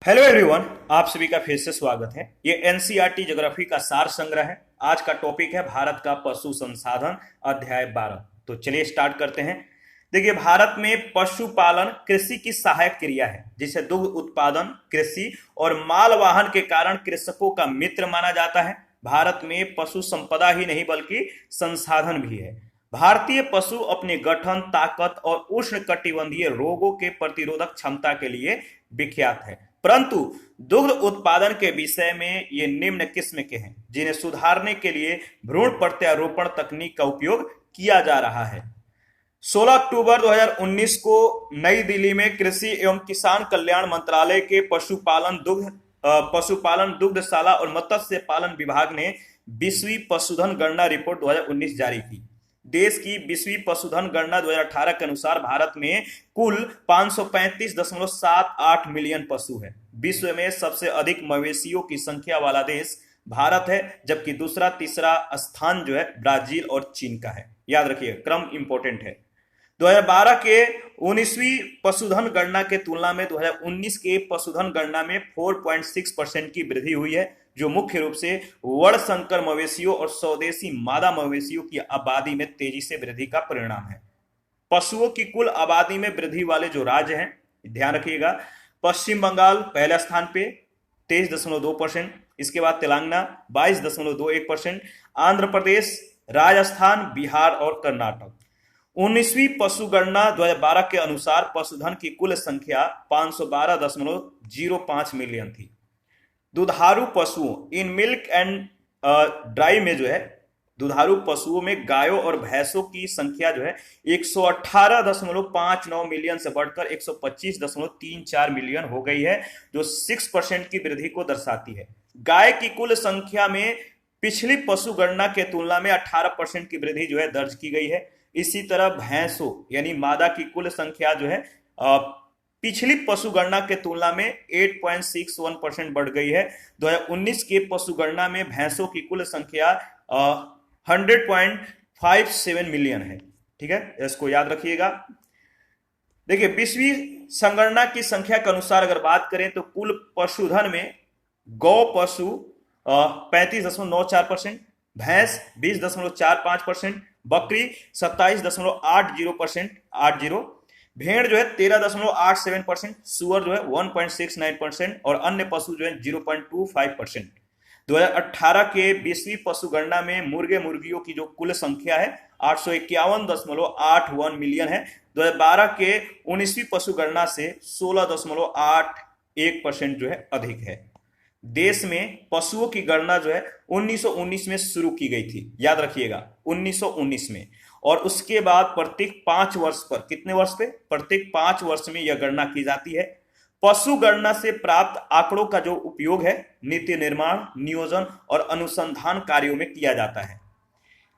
Hello everyone, आप सभी का फिर से स्वागत है। ये एनसीईआरटी ज्योग्राफी का सार संग्रह है। आज का टॉपिक है भारत का पशु संसाधन, अध्याय 12। तो चलिए स्टार्ट करते हैं। देखिए, भारत में पशुपालन कृषि की सहायक क्रिया है जिसे दुग्ध उत्पादन, कृषि और मालवाहन के कारण कृषकों का मित्र माना जाता है। भारत में पशु संपदा ही नहीं बल्कि संसाधन भी है। भारतीय पशु अपने गठन, ताकत और उष्णकटिबंधीय रोगों के प्रतिरोधक क्षमता के लिए विख्यात है। परंतु दुग्ध उत्पादन के विषय में ये निम्न किस्म के हैं जिन्हें सुधारने के लिए भ्रूण प्रत्यारोपण तकनीक का उपयोग किया जा रहा है। 16 अक्टूबर 2019 को नई दिल्ली में कृषि एवं किसान कल्याण मंत्रालय के पशुपालन, दुग्धशाला और मत्स्य पालन विभाग ने 20वीं पशुधन गणना रिपोर्ट 2019 जारी की। देश की 20वीं पशुधन गणना 2018 के अनुसार भारत में कुल 535.78 मिलियन पशु है। विश्व में सबसे अधिक मवेशियों की संख्या वाला देश भारत है, जबकि दूसरा तीसरा स्थान जो है ब्राजील और चीन का है। याद रखिए, क्रम इंपॉर्टेंट है। 2012 के 19वीं पशुधन गणना के तुलना में 2019 के पशुधन गणना में 4.6% की वृद्धि हुई है, जो मुख्य रूप से वर्णसंकर मवेशियों और स्वदेशी मादा मवेशियों की आबादी में तेजी से वृद्धि का परिणाम है। पशुओं की कुल आबादी में वृद्धि वाले जो राज्य हैं, ध्यान रखिएगा। पश्चिम बंगाल पहले स्थान पे 23.2%, इसके बाद तेलंगाना 22.21%, आंध्र प्रदेश, राजस्थान, बिहार और कर्नाटक। 19वीं पशुगणना 2012 के अनुसार पशुधन की कुल संख्या 512.05 मिलियन थी। दुधारू पशुओं इन मिल्क एंड ड्राई में जो है, दुधारू पशुओं में गायों और भैंसों की संख्या जो है 118.59 मिलियन से बढ़कर 125.34 मिलियन हो गई है, जो 6% की वृद्धि को दर्शाती है। गाय की कुल संख्या में पिछली पशु गणना के तुलना में 18% की वृद्धि जो है दर्ज की गई है। इसी तरह भैंसों यानी मादा की कुल संख्या जो है पिछली पशु गणना के तुलना में 8.61% बढ़ गई है। 2019 के पशु गणना में भैंसों की कुल संख्या 100.57 मिलियन है। ठीक है, इसको याद रखिएगा। देखिए, 20वीं संगणना की संख्या के अनुसार अगर बात करें तो कुल पशुधन में गौ पशु 35.94%, भैंस 20.45%, बकरी 27.80%, भेड़ जो है 13.87%, सुअर जो है 1.69% और अन्य पशु जो है 0.25%। 2018 के 20वीं पशु गणना में मुर्गे मुर्गियों की जो कुल संख्या है 851.81 मिलियन है। 2012 के 19वीं पशु गणना से 16.81% जो है अधिक है। देश में पशुओं की गणना जो है 1919 में शुरू की गई थी। याद रखिएगा, 1919 में। और उसके बाद प्रत्येक 5 वर्ष पर, कितने वर्ष पे? प्रत्येक 5 वर्ष में यह गणना की जाती है। पशु गणना से प्राप्त आंकड़ों का जो उपयोग है नीति निर्माण, नियोजन और अनुसंधान कार्यों में किया जाता है।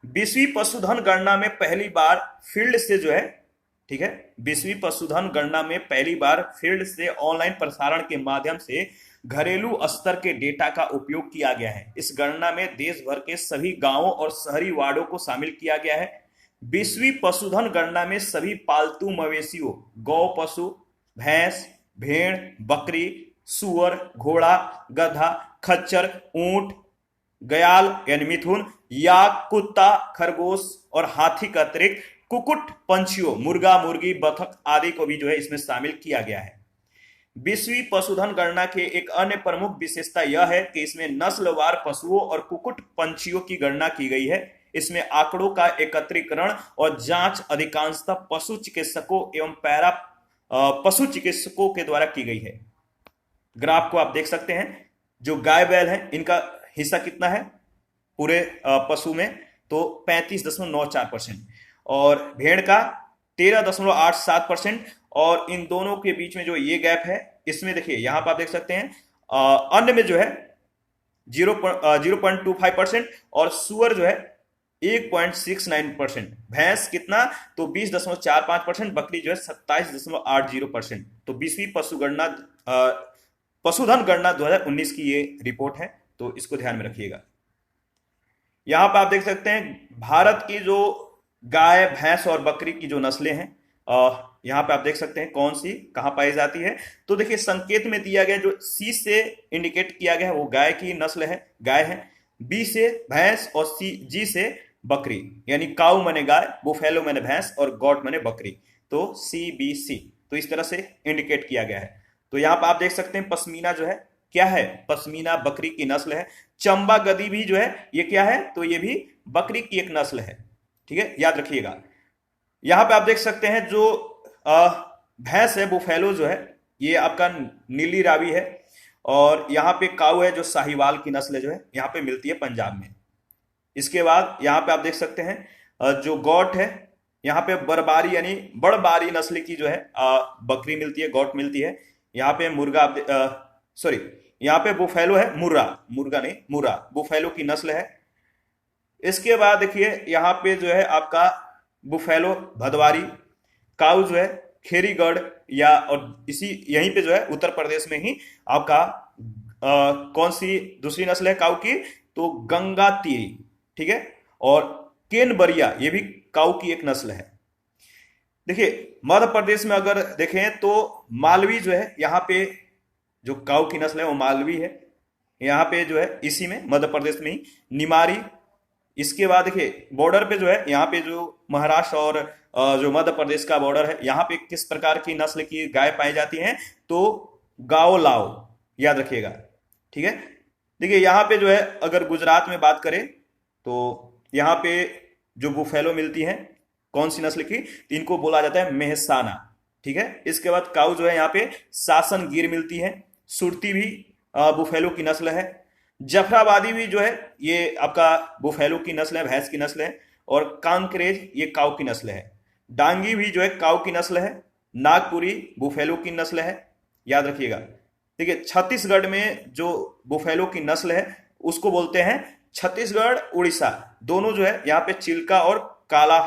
20वीं पशुधन गणना में पहली बार फील्ड से जो है, ठीक है, 20वीं पशुधन गणना में पहली बार फील्ड से ऑनलाइन प्रसारण के माध्यम से घरेलू स्तर के डेटा का उपयोग किया गया है। इस गणना में देश भर के सभी गांवों और शहरी वार्डों को शामिल किया गया है। 20वीं पशुधन गणना में सभी पालतू मवेशियों, गौ पशु, भैंस, भेड़, बकरी, सुअर, घोड़ा, गधा, खच्चर, ऊंट, गयाल यानी मिथुन, याक, कुत्ता, खरगोश और हाथी का अतिरिक्त कुकुट पंछियों, मुर्गा, मुर्गी, बतख आदि को भी जो है इसमें शामिल किया गया है। 20वीं पशुधन गणना के एक अन्य प्रमुख विशेषता यह है कि इसमें नस्लवार पशुओं और कुकुट पंछियों की गणना की गई है। इसमें आंकड़ों का एकत्रीकरण और जांच अधिकांशतः पशु चिकित्सकों एवं पैरा पशु चिकित्सकों के द्वारा की गई है। ग्राफ को आप देख सकते हैं। जो गाय बैल है इनका हिस्सा कितना है पूरे पशु में? तो 35.94% और भेड़ का 13.87%। और इन दोनों के बीच में जो ये गैप है, इसमें देखिए यहां पर आप देख सकते हैं अन्य में जो है 0.25% और सुअर जो है 1.69%। भैंस कितना? तो 20.45%, बकरी जो है 27.80%। तो 20वीं पशुधन गणना 2019 की ये रिपोर्ट है, तो इसको ध्यान में रखिएगा। यहां पर आप देख सकते हैं भारत की जो गाय, भैंस और बकरी की जो नस्लें हैं, यहाँ पे आप देख सकते हैं कौन सी कहाँ पाई जाती है। तो देखिए संकेत में दिया गया जो सी से इंडिकेट किया गया है वो गाय की नस्ल है, गाय है। बी से भैंस और सी जी से बकरी, यानी काऊ माने गाय, बुफेलो माने भैंस और गॉट माने बकरी। तो सी बी सी, तो इस तरह से इंडिकेट किया गया है। तो यहाँ पर आप देख सकते हैं पश्मीना जो है क्या है, पश्मीना बकरी की नस्ल है। चंबा गदी भी जो है ये क्या है, तो ये भी बकरी की एक नस्ल है। ठीक है, याद रखिएगा। यहाँ पे आप देख सकते हैं जो भैंस है बुफेलो जो है ये आपका नीली रावी है, और यहाँ पे काऊ है जो साहिवाल की नस्ल जो है यहाँ पे मिलती है पंजाब में। इसके बाद यहाँ पे आप देख सकते हैं जो गौट है यहाँ पे बरबारी यानी बड़बारी नस्ल की जो है बकरी मिलती है, गौट मिलती है। यहाँ पे मुर्गा सॉरी यहाँ पे बुफेलो है, मुर्रा, मुर्गा नहीं मुर्रा, बुफेलो की नस्ल है। इसके बाद देखिए यहाँ पे जो है आपका बुफेलो भदवारी, काऊ जो है खेरीगढ़, या और इसी यहीं पे जो है उत्तर प्रदेश में ही आपका कौन सी दूसरी नस्ल है काऊ की, तो गंगा तीरी। ठीक है, और केनबरिया ये भी काऊ की एक नस्ल है। देखिए मध्य प्रदेश में अगर देखें तो मालवी जो है यहाँ पे जो काऊ की नस्ल है वो मालवी है, यहाँ पे जो है इसी में मध्य प्रदेश में ही निमारी। इसके बाद देखिए बॉर्डर पे जो है यहाँ पे जो महाराष्ट्र और जो मध्य प्रदेश का बॉर्डर है यहाँ पे किस प्रकार की नस्ल की गाय पाई जाती हैं, तो गाओ लाओ, याद रखिएगा। ठीक है, देखिए यहाँ पे जो है अगर गुजरात में बात करें तो यहाँ पे जो बुफेलो मिलती है कौन सी नस्ल की, तो इनको बोला जाता है मेहसाना। ठीक है, इसके बाद काऊ जो है यहाँ पे सासन गिर मिलती है, सुरती भी बुफेलो की नस्ल है, जफराबादी भी जो है ये आपका बुफेलो की नस्ल है, भैंस की नस्ल है, और कांकरेज ये काऊ की नस्ल है, डांगी भी जो है काऊ की नस्ल है, नागपुरी बुफेलो की नस्ल है, याद रखिएगा। देखिए छत्तीसगढ़ में जो बुफेलो की नस्ल है उसको बोलते हैं छत्तीसगढ़ उड़ीसा, दोनों जो है यहाँ पे चिल्का और काला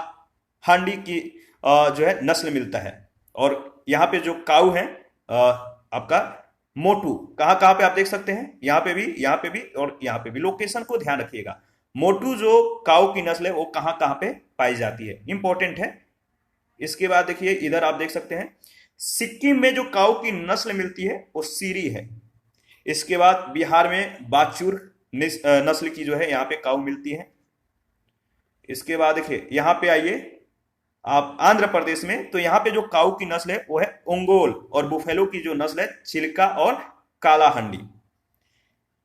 हांडी की जो है नस्ल मिलता है। और यहाँ पे जो काऊ है आपका मोटू, कहाँ कहाँ पे आप देख सकते हैं, यहाँ पे भी, यहाँ पे भी और यहाँ पे भी। लोकेशन को ध्यान रखिएगा, मोटू जो काऊ की नस्ल है वो कहाँ कहाँ पे पाई जाती है, इंपॉर्टेंट है। इसके बाद देखिए इधर आप देख सकते हैं सिक्किम में जो काऊ की नस्ल मिलती है वो सीरी है। इसके बाद बिहार में बाचुर नस्ल की जो है यहाँ पे काऊ मिलती है। इसके बाद देखिए यहाँ पे आइए आप आंध्र प्रदेश में, तो यहाँ पे जो काऊ की नस्ल है वो है ओंगोल, और बुफेलो की जो नस्ल है चिल्का और काला हंडी।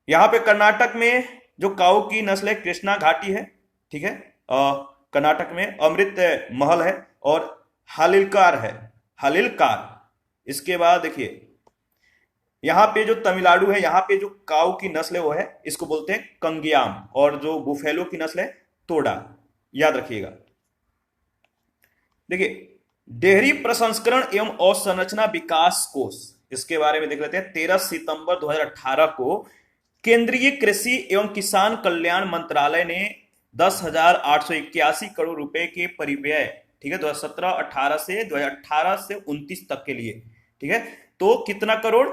यहाँ पे कर्नाटक में जो काऊ की नस्ल है कृष्णा घाटी है। ठीक है, कर्नाटक में अमृत महल है और हालिलकार है, हालिलकार। इसके बाद देखिए यहाँ पे जो तमिलनाडु है यहाँ पे जो काऊ की नस्ल है वो है, इसको बोलते हैं कंगियाम, और जो बुफेलो की नस्ल है तोड़ा, याद रखिएगा। देखिए डेयरी प्रसंस्करण एवं अवसंरचना विकास कोष, इसके बारे में देख लेते हैं। 13 सितंबर 2018 को केंद्रीय कृषि एवं किसान कल्याण मंत्रालय ने 10,881 करोड़ रुपए के परिव्यय, ठीक है, 2017-18 से 2018 से 29 तक के लिए, ठीक है, तो कितना करोड़,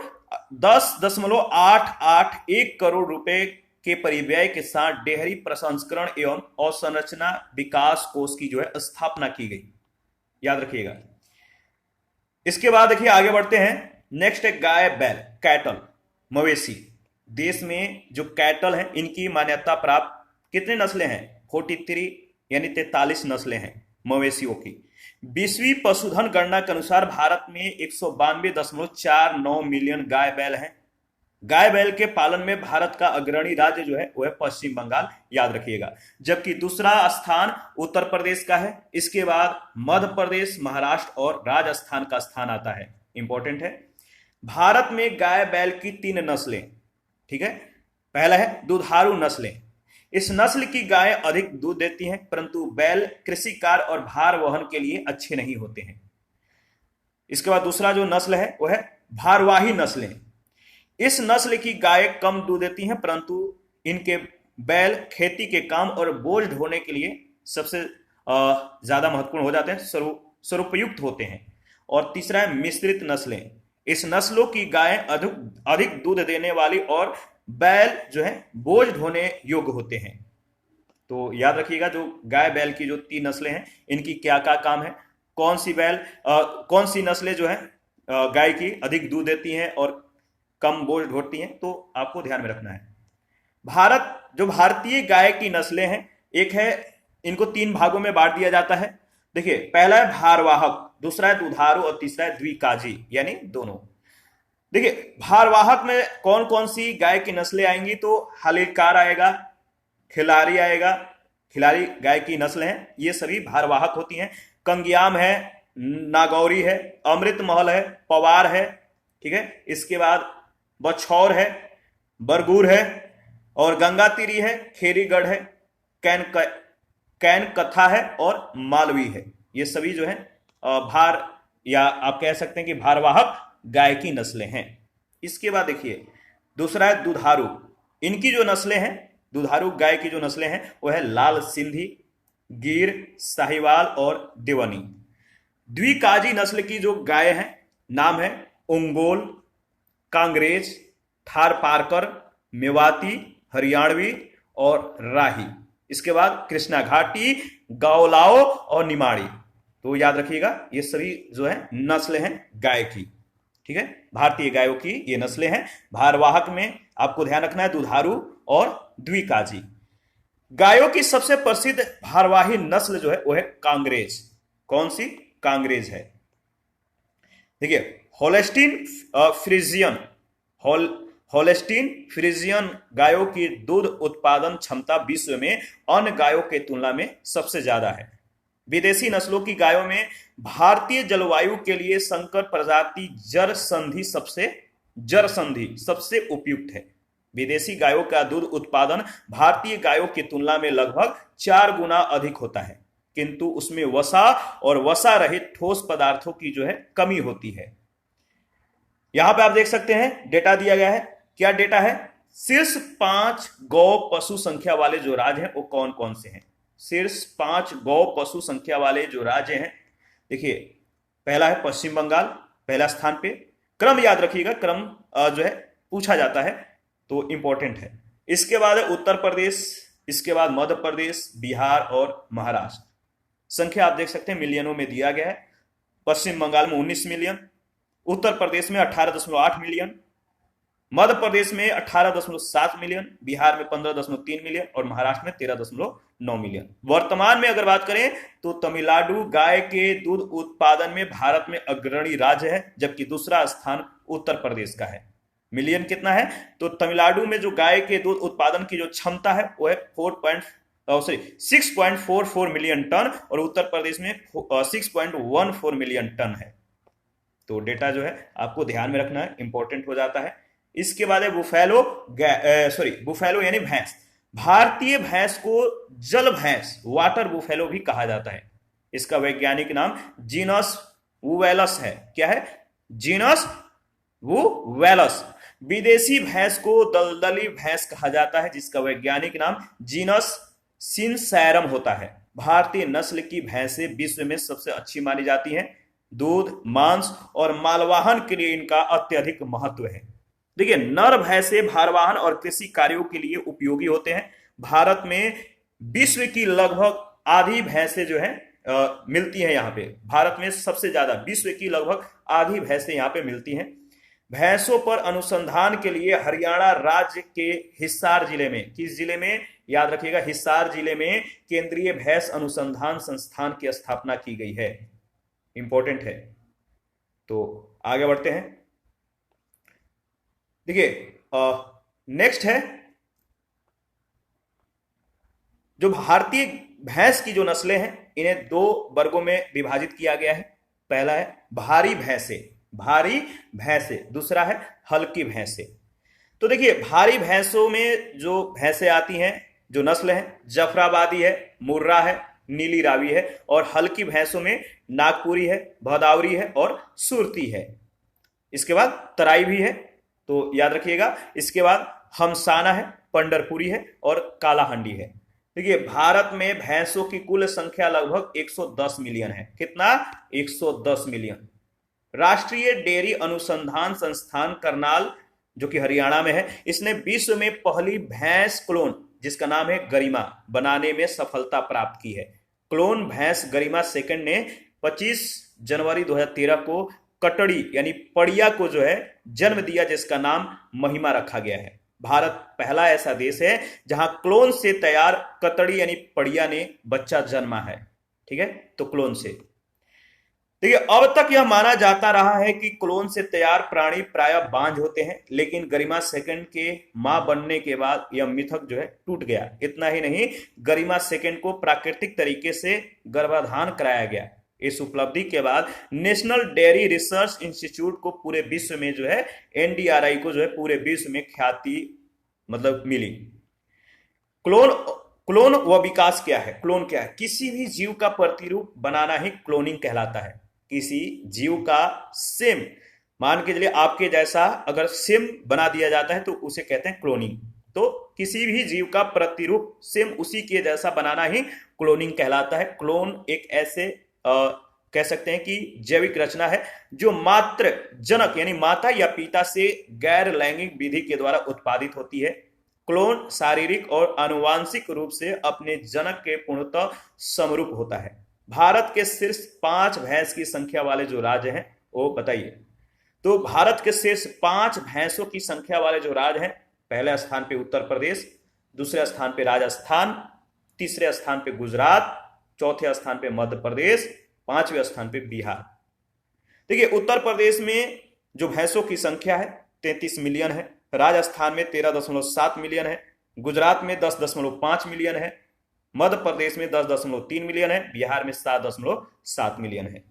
10,881 करोड़ रुपए के परिव्यय के साथ डेयरी प्रसंस्करण एवं अवसंरचना विकास कोष की जो है स्थापना की गई, याद रखिएगा। इसके बाद देखिए आगे बढ़ते हैं, नेक्स्ट है गाय बैल कैटल मवेशी। देश में जो कैटल हैं इनकी मान्यता प्राप्त कितने नस्लें हैं, 43 यानी 43 नस्लें हैं मवेशियों की। 20वीं पशुधन गणना के अनुसार भारत में 192.49 मिलियन गाय बैल हैं। गाय बैल के पालन में भारत का अग्रणी राज्य जो है वो है पश्चिम बंगाल, याद रखिएगा, जबकि दूसरा स्थान उत्तर प्रदेश का है। इसके बाद मध्य प्रदेश, महाराष्ट्र और राजस्थान का स्थान आता है, इंपॉर्टेंट है। भारत में गाय बैल की 3 नस्लें, ठीक है। पहला है दुधारू नस्लें, इस नस्ल की गाय अधिक दूध देती हैं, परंतु बैल कृषि कार्य और भार वहन के लिए अच्छे नहीं होते हैं। इसके बाद दूसरा जो नस्ल है वो है भारवाही नस्लें, इस नस्ल की गाय कम दूध देती हैं, परंतु इनके बैल खेती के काम और बोझ ढोने के लिए सबसे ज्यादा महत्वपूर्ण हो जाते हैं, स्वरूपयुक्त होते हैं। और तीसरा है मिश्रित नस्लें, इस नस्लों की गाय अधिक दूध देने वाली और बैल जो है बोझ ढोने योग्य होते हैं। तो याद रखिएगा जो गाय बैल की जो 3 नस्लें हैं इनकी क्या क्या काम है, कौन सी कौन सी नस्लें जो है गाय की अधिक दूध देती हैं और कम बोझ ढोती हैं, तो आपको ध्यान में रखना है। जो भारतीय गाय की नस्लें हैं, एक है, इनको 3 भागों में बांट दिया जाता है। देखिए, पहला है भारवाहक, दूसरा है दुधारू और तीसरा है द्विकाजी, यानी दोनों। देखिए, भारवाहक में कौन कौन सी गाय की नस्लें आएंगी, तो हलिकार आएगा, खिलारी आएगा, खिलारी गाय की नस्ल है, ये सभी भारवाहक होती हैं। कंगियाम है, नागौरी है, अमृत महल है, पवार है, ठीक है। इसके बाद बछौर है, बरगुर है, और गंगातीरी है, खेरीगढ़ है, कैन कथा है और मालवी है। ये सभी जो है भार, या आप कह सकते हैं कि भारवाहक गाय की नस्लें हैं। इसके बाद देखिए, दूसरा है दुधारू। इनकी जो नस्लें हैं, दुधारू गाय की जो नस्लें हैं, वो है लाल सिंधी, गिर, साहिवाल और देवनी। द्विकाजी नस्ल की जो गाय हैं, नाम है ओंगोल, कांग्रेज, थारपारकर, मेवाती, हरियाणवी और राही। इसके बाद कृष्णा घाटी, गाओलाओ और निमाड़ी। तो याद रखिएगा, ये सभी जो है नस्लें हैं गाय की, ठीक है। भारतीय गायों की ये नस्लें हैं। भारवाहक में आपको ध्यान रखना है दुधारू और द्विकाजी। गायों की सबसे प्रसिद्ध भारवाही नस्ल जो है वो है कांग्रेज। कौन सी? कांग्रेज है। देखिए, होलेस्टीन फ्रीजियन, होलेस्टीन फ्रीजियन गायों की दूध उत्पादन क्षमता विश्व में अन्य गायों के तुलना में सबसे ज्यादा है। विदेशी नस्लों की गायों में भारतीय जलवायु के लिए संकर प्रजाति जरसंधी सबसे उपयुक्त है। विदेशी गायों का दूध उत्पादन भारतीय गायों की तुलना में लगभग 4 गुना अधिक होता है, किंतु उसमें वसा और वसा रहित ठोस पदार्थों की जो है कमी होती है। यहां पे आप देख सकते हैं डेटा दिया गया है। क्या डेटा है? शीर्ष 5 गौ पशु संख्या वाले जो राज्य हैं वो कौन कौन से हैं? शीर्ष 5 गौ पशु संख्या वाले जो राज्य हैं, देखिए, पहला है पश्चिम बंगाल, पहला स्थान पे। क्रम याद रखिएगा, क्रम जो है पूछा जाता है तो इंपॉर्टेंट है। इसके बाद है उत्तर प्रदेश, इसके बाद मध्य प्रदेश, बिहार और महाराष्ट्र। संख्या आप देख सकते हैं मिलियनों में दिया गया है। पश्चिम बंगाल में 19 मिलियन, उत्तर प्रदेश में 18.8 मिलियन, मध्य प्रदेश में 18.7 मिलियन, बिहार में 15.3 मिलियन और महाराष्ट्र में 13.9 मिलियन। वर्तमान में अगर बात करें तो तमिलनाडु गाय के दूध उत्पादन में भारत में अग्रणी राज्य है, जबकि दूसरा स्थान उत्तर प्रदेश का है। मिलियन कितना है? तो तमिलनाडु में जो गाय के दूध उत्पादन की जो क्षमता है वो है 6.44 मिलियन टन और उत्तर प्रदेश में 6.14 मिलियन टन है। तो डेटा जो है आपको ध्यान में रखना है, इंपॉर्टेंट हो जाता है। इसके बाद है बुफेलो यानी भैंस। भारतीय भैंस को जल भैंस, वाटर बुफेलो भी कहा जाता है। इसका वैज्ञानिक नाम जीनस वुवेलस है। क्या है? जीनस वुवेलस। विदेशी भैंस को दलदली भैंस कहा जाता है, जिसका वैज्ञानिक नाम जीनस सिनसैरम होता है। भारतीय नस्ल की भैंसें विश्व में सबसे अच्छी मानी जाती हैं। दूध, मांस और मालवाहन के लिए इनका अत्यधिक महत्व है। देखिए, नर भैंसें भारवाहन और कृषि कार्यों के लिए उपयोगी होते हैं। भारत में विश्व की लगभग आधी भैंसें जो है मिलती हैं यहाँ पे। भारत में सबसे ज्यादा, विश्व की लगभग आधी भैंसें यहाँ पे मिलती हैं। भैंसों पर अनुसंधान के लिए हरियाणा राज्य के हिसार जिले में, किस जिले में? याद रखिएगा, हिसार जिले में केंद्रीय भैंस अनुसंधान संस्थान की स्थापना की गई है। इंपॉर्टेंट है। तो आगे बढ़ते हैं। देखिए, नेक्स्ट है, जो भारतीय भैंस की जो नस्लें हैं इन्हें 2 वर्गों में विभाजित किया गया है। पहला है भारी भैंसे, दूसरा है हल्की भैंसे। तो देखिए, भारी भैंसों में जो भैंसें आती हैं, जो नस्ल है, जफराबादी है, मुर्रा है, नीली रावी है, और हल्की भैंसों में नागपुरी है, भदावरी है और सुरती है। इसके बाद तराई भी है, तो याद रखिएगा। इसके बाद हमसाना है, पंडरपुरी है और कालाहंडी है। देखिए, भारत में भैंसों की कुल संख्या लगभग 110 मिलियन है। कितना? 110 मिलियन। राष्ट्रीय डेयरी अनुसंधान संस्थान करनाल, जो कि हरियाणा में है, इसने विश्व में पहली भैंस क्लोन, जिसका नाम है गरिमा, बनाने में सफलता प्राप्त की है। क्लोन भैंस गरिमा सेकंड ने 25 जनवरी 2013 को कटड़ी यानी पड़िया को जो है जन्म दिया, जिसका नाम महिमा रखा गया है। भारत पहला ऐसा देश है जहां क्लोन से तैयार कतड़ी यानी पड़िया ने बच्चा जन्मा है। ठीक है, तो क्लोन से। देखिए, अब तक यह माना जाता रहा है कि क्लोन से तैयार प्राणी प्रायः बांझ होते हैं, लेकिन गरिमा सेकंड के मां बनने के बाद यह मिथक जो है टूट गया। इतना ही नहीं, गरिमा सेकंड को प्राकृतिक तरीके से गर्भाधान कराया गया। इस उपलब्धि के बाद नेशनल डेयरी रिसर्च इंस्टीट्यूट को पूरे विश्व में जो है, एनडीआरआई को जो है पूरे विश्व में ख्याति मतलब मिली। क्लोन क्लोन व विकास क्या है? क्लोन क्या है? किसी भी जीव का प्रतिरूप बनाना ही क्लोनिंग कहलाता है। किसी जीव का सेम, मान के चलिए आपके जैसा अगर सेम बना दिया जाता है तो उसे कहते हैं क्लोनिंग। तो किसी भी जीव का प्रतिरूप सेम उसी के जैसा बनाना ही क्लोनिंग कहलाता है। क्लोन एक ऐसे कह सकते हैं कि जैविक रचना है जो मात्र जनक यानी माता या पिता से गैर लैंगिक विधि के द्वारा उत्पादित होती है। क्लोन शारीरिक और आनुवांशिक रूप से अपने जनक के पूर्णतः समरूप होता है। भारत के शीर्ष 5 भैंस की संख्या वाले जो राज्य हैं वो बताइए। तो भारत के शीर्ष 5 भैंसों की संख्या वाले जो राज्य हैं, पहले स्थान पे उत्तर प्रदेश, दूसरे स्थान पे राजस्थान, तीसरे स्थान पे गुजरात, चौथे स्थान पे मध्य प्रदेश, 5वें स्थान पे बिहार। देखिए, उत्तर प्रदेश में जो भैंसों की संख्या है 33 मिलियन है, राजस्थान में 13.7 मिलियन है, गुजरात में 10.5 मिलियन है, मध्य प्रदेश में 10.3 मिलियन है, बिहार में 7.7 मिलियन है।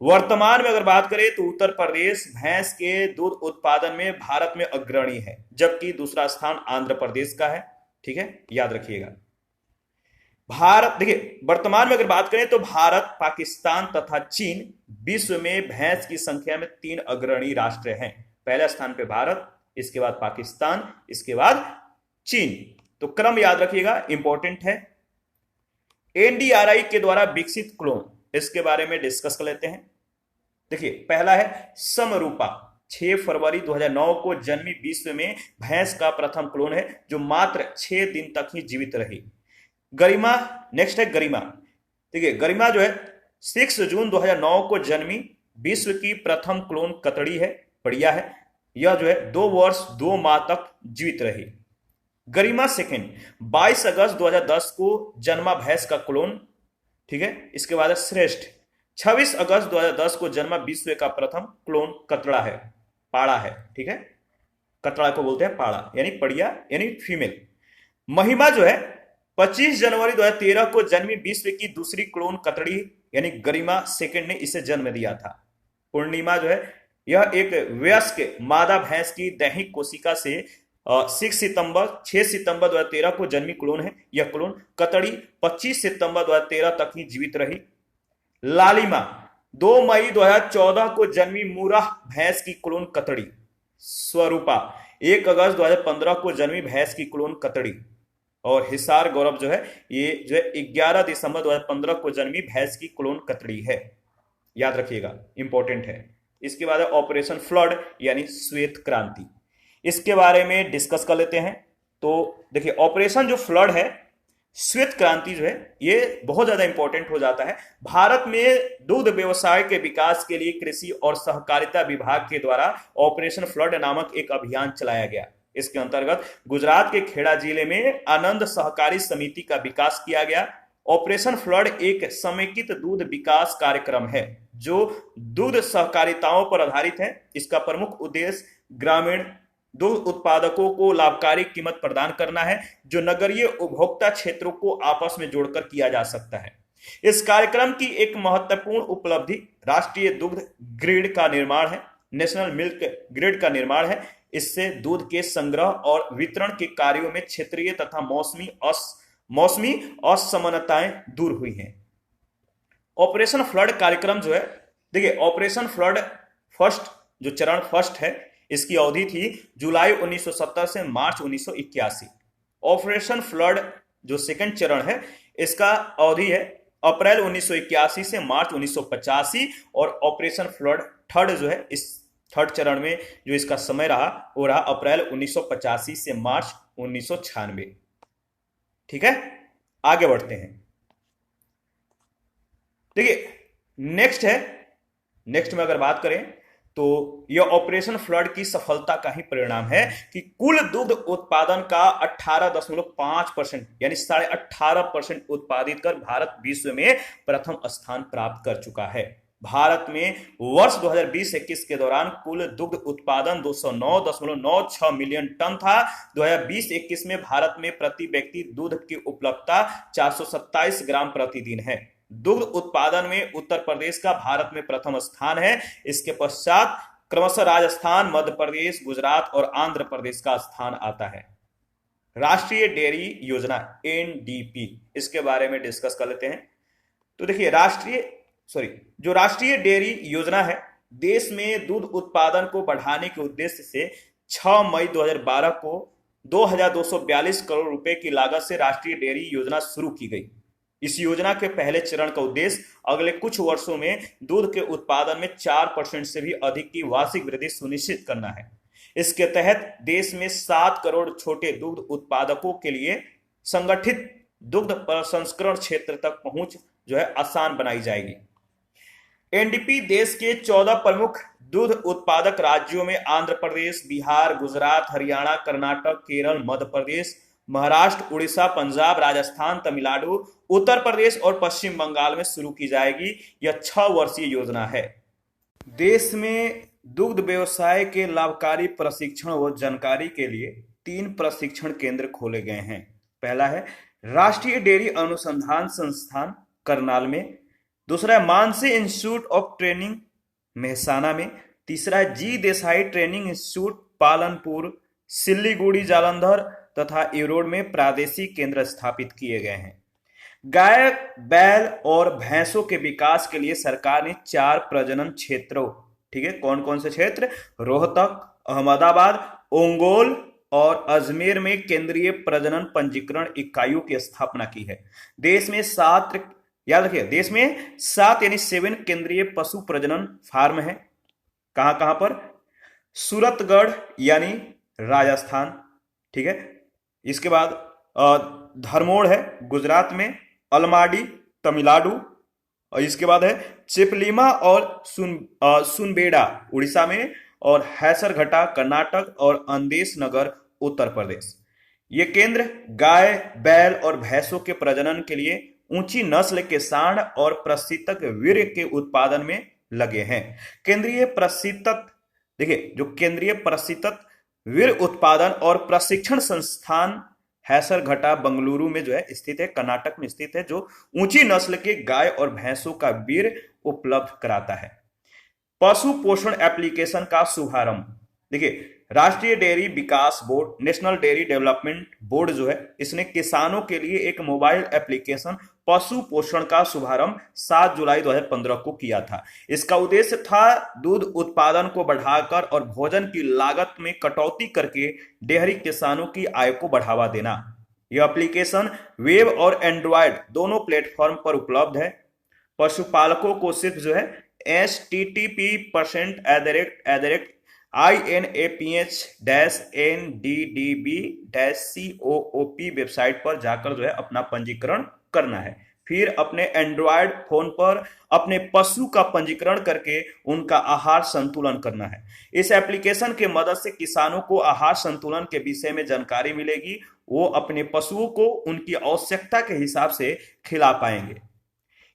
वर्तमान में अगर बात करें तो उत्तर प्रदेश भैंस के दूध उत्पादन में भारत में अग्रणी है, जबकि दूसरा स्थान आंध्र प्रदेश का है। ठीक है, याद रखिएगा। भारत, देखिए वर्तमान में अगर बात करें तो भारत, पाकिस्तान तथा चीन विश्व में भैंस की संख्या में 3 अग्रणी राष्ट्र हैं। पहले स्थान पे भारत, इसके बाद पाकिस्तान, इसके बाद चीन। तो क्रम याद रखिएगा, इंपॉर्टेंट है। एनडीआरआई के द्वारा विकसित क्लोन, इसके बारे में डिस्कस कर लेते हैं। देखिए, पहला है समरूपा। 6 फरवरी 2009 को जन्मी विश्व में भैंस का प्रथम क्लोन है जो मात्र 6 दिन तक ही जीवित रही। गरिमा, नेक्स्ट है गरिमा। देखिए, गरिमा जो है 6 जून 2009 को जन्मी विश्व की प्रथम क्लोन कतड़ी है, बढ़िया है। यह जो है 2 वर्ष 2 माह तक जीवित रही। गरिमा सेकंड 22 अगस्त 2010 को जन्मा भैंस का क्लोन। ठीक है, इसके बाद है श्रेष्ठ। 26 अगस्त 2010 को जन्मा विश्व का प्रथम क्लोन कतड़ा है, पाड़ा है। ठीक है, कतड़ा को बोलते हैं पाड़ा यानी पड़िया यानी फीमेल। महिमा जो है 25 जनवरी 2013 को जन्मी विश्व की दूसरी क्लोन कतड़ी यानी गरिमा सेकंड ने इसे जन्म दिया था। पूर्णिमा जो है यह एक वयस्क मादा भैंस की दैहिक कोशिका से 6 सितंबर 2013 को जन्मी क्लोन है। यह क्लोन कतड़ी 25 सितंबर 2013 तक ही जीवित रही। लालिमा 2 मई 2014 को जन्मी मूरा भैंस की क्लोन कतड़ी। स्वरूपा 1 अगस्त 2015 को जन्मी भैंस की क्लोन कतड़ी। और हिसार गौरव जो है ये जो है 11 दिसंबर 2015 को जन्मी भैंस की क्लोन कतड़ी है। याद रखिएगा, इंपॉर्टेंट है। इसके बाद ऑपरेशन फ्लड यानी श्वेत क्रांति, इसके बारे में डिस्कस कर लेते हैं। तो देखिए, ऑपरेशन जो फ्लड है, श्वेत क्रांति जो है ये बहुत ज्यादा इंपॉर्टेंट हो जाता है। भारत में दूध व्यवसाय के विकास के लिए कृषि और सहकारिता विभाग के द्वारा ऑपरेशन फ्लड नामक एक अभियान चलाया गया। इसके अंतर्गत गुजरात के खेड़ा जिले में आनंद सहकारी समिति का विकास किया गया। ऑपरेशन फ्लड एक समेकित दूध विकास कार्यक्रम है जो दूध सहकारिताओं पर आधारित है। इसका प्रमुख उद्देश्य ग्रामीण दूध उत्पादकों को लाभकारी कीमत प्रदान करना है, जो नगरीय उपभोक्ता क्षेत्रों को आपस में जोड़कर किया जा सकता है। इस कार्यक्रम की एक महत्वपूर्ण उपलब्धि राष्ट्रीय दुग्ध ग्रिड का निर्माण है, नेशनल मिल्क ग्रिड का निर्माण है। इससे दूध के संग्रह और वितरण के कार्यों में क्षेत्रीय तथा मौसमी असमानताएं दूर हुई हैं। ऑपरेशन फ्लड कार्यक्रम जो है, देखिए ऑपरेशन फ्लड फर्स्ट जो चरण फर्स्ट है, इसकी अवधि थी जुलाई 1970 से मार्च 1981। ऑपरेशन फ्लड जो सेकंड चरण है, इसका अवधि है अप्रैल 1981 से मार्च 1985। और ऑपरेशन फ्लड थर्ड जो है, इस थर्ड चरण में जो इसका समय रहा वो रहा अप्रैल 1985 से मार्च 1996। ठीक है, आगे बढ़ते हैं। देखिए, नेक्स्ट है, नेक्स्ट में अगर बात करें तो यह ऑपरेशन फ्लड की सफलता का ही परिणाम है कि कुल दुग्ध उत्पादन का 18.5% यानी 18.5% उत्पादित कर भारत विश्व में प्रथम स्थान प्राप्त कर चुका है। भारत में वर्ष 2020-21 के दौरान कुल दुग्ध उत्पादन 209.96 मिलियन टन था। 2020-21 में भारत में प्रति व्यक्ति दूध की उपलब्धता 427 ग्राम प्रतिदिन है। दुग्ध उत्पादन में उत्तर प्रदेश का भारत में प्रथम स्थान है। इसके पश्चात क्रमशः राजस्थान, मध्य प्रदेश, गुजरात और आंध्र प्रदेश का स्थान आता है। राष्ट्रीय डेयरी योजना एनडीपी, इसके बारे में डिस्कस कर लेते हैं। तो देखिए जो राष्ट्रीय डेयरी योजना है, देश में दूध उत्पादन को बढ़ाने के उद्देश्य से 6 मई 2012 को 2242 करोड़ रुपए की लागत से राष्ट्रीय डेयरी योजना शुरू की गई। इस योजना के पहले चरण का उद्देश्य अगले कुछ वर्षों में दूध के उत्पादन में 4% से भी अधिक की वार्षिक वृद्धि सुनिश्चित करना है। इसके तहत देश में 7 करोड़ छोटे दुग्ध उत्पादकों के लिए संगठित दुग्ध प्रसंस्करण क्षेत्र तक पहुंच जो है आसान बनाई जाएगी। एनडीपी देश के 14 प्रमुख दूध उत्पादक राज्यों में आंध्र प्रदेश, बिहार, गुजरात, हरियाणा, कर्नाटक, केरल, मध्य प्रदेश, महाराष्ट्र, उड़ीसा, पंजाब, राजस्थान, तमिलनाडु, उत्तर प्रदेश और पश्चिम बंगाल में शुरू की जाएगी। यह 6 वर्षीय योजना है। देश में दुग्ध व्यवसाय के लाभकारी प्रशिक्षण व जानकारी के लिए 3 प्रशिक्षण केंद्र खोले गए हैं। पहला है राष्ट्रीय डेयरी अनुसंधान संस्थान करनाल में, दूसरा है Mansi institute of training Mehsana में, तीसरा है जी देसाई ट्रेनिंग इंस्टीट्यूट पालनपुर, सिल्लीगुड़ी, जालंधर तथा इरोड में प्रादेशिक केंद्र स्थापित किए गए हैं। गाय, बैल और भैंसों के विकास के लिए सरकार ने 4 प्रजनन क्षेत्रों, ठीक है, कौन कौन से क्षेत्र, रोहतक, अहमदाबाद, ओंगोल और अजमेर में केंद्रीय प्रजनन पंजीकरण इकाइयों की स्थापना की है। देश में 7, याद रखिए, देश में 7 यानी 7 केंद्रीय पशु प्रजनन फार्म है। कहां कहां पर, सूरतगढ़ यानी राजस्थान, ठीक है, इसके बाद धर्मोड़ है गुजरात में, अलमाड़ी तमिलनाडु, और इसके बाद है चिपलीमा और सुनबेड़ा उड़ीसा में, और हैसरघटा कर्नाटक और अंदेश नगर उत्तर प्रदेश। ये केंद्र गाय, बैल और भैंसों के प्रजनन के लिए ऊंची नस्ल के सांड और प्रशीतक वीर्य के उत्पादन में लगे हैं। केंद्रीय प्रशीतक, देखिए, जो केंद्रीय प्रशीतक वीर्य उत्पादन और प्रशिक्षण संस्थान हैसरघटा बंगलुरु में जो है स्थित है, कर्नाटक में स्थित है, जो ऊंची नस्ल के गाय और भैंसों का वीर्य उपलब्ध कराता है। पशु पोषण एप्लीकेशन का शुभारंभ, देखिए, राष्ट्रीय डेयरी विकास board, national dairy development board जो है, इसने किसानों के लिए एक मोबाइल एप्लीकेशन पशु पोषण का शुभारंभ 7 जुलाई 2015 को किया था। इसका उद्देश्य था दूध उत्पादन को बढ़ाकर और भोजन की लागत में कटौती करके डेयरी किसानों की आय को बढ़ावा देना। यह एप्लीकेशन वेब और एंड्रॉयड दोनों प्लेटफॉर्म पर उपलब्ध है। पशुपालकों को सिर्फ जो है http://INAPH-NDDB-COOP वेबसाइट पर जाकर जो है अपना पंजीकरण करना है। फिर अपने एंड्रॉयड फोन पर अपने पशु का पंजीकरण करके उनका आहार संतुलन करना है। इस एप्लीकेशन के मदद से किसानों को आहार संतुलन के विषय में जानकारी मिलेगी। वो अपने पशुओं को उनकी आवश्यकता के हिसाब से खिला पाएंगे।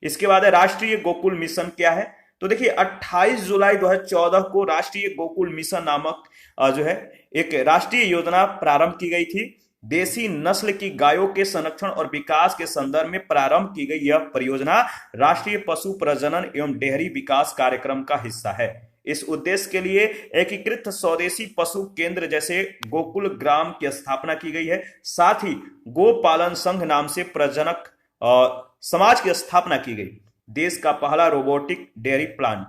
इसके बाद है राष्ट्रीय गोकुल मिशन क्या है। तो देखिए 28 जुलाई 2014 को राष्ट्रीय गोकुल मिशन नामक जो है एक राष्ट्रीय योजना प्रारंभ की गई थी। देसी नस्ल की गायों के संरक्षण और विकास के संदर्भ में प्रारंभ की गई यह परियोजना राष्ट्रीय पशु प्रजनन एवं डेयरी विकास कार्यक्रम का हिस्सा है। इस उद्देश्य के लिए एकीकृत स्वदेशी पशु केंद्र जैसे गोकुल ग्राम की स्थापना की गई है। साथ ही गोपालन संघ नाम से प्रजनक समाज की स्थापना की गई। देश का पहला रोबोटिक डेयरी प्लांट,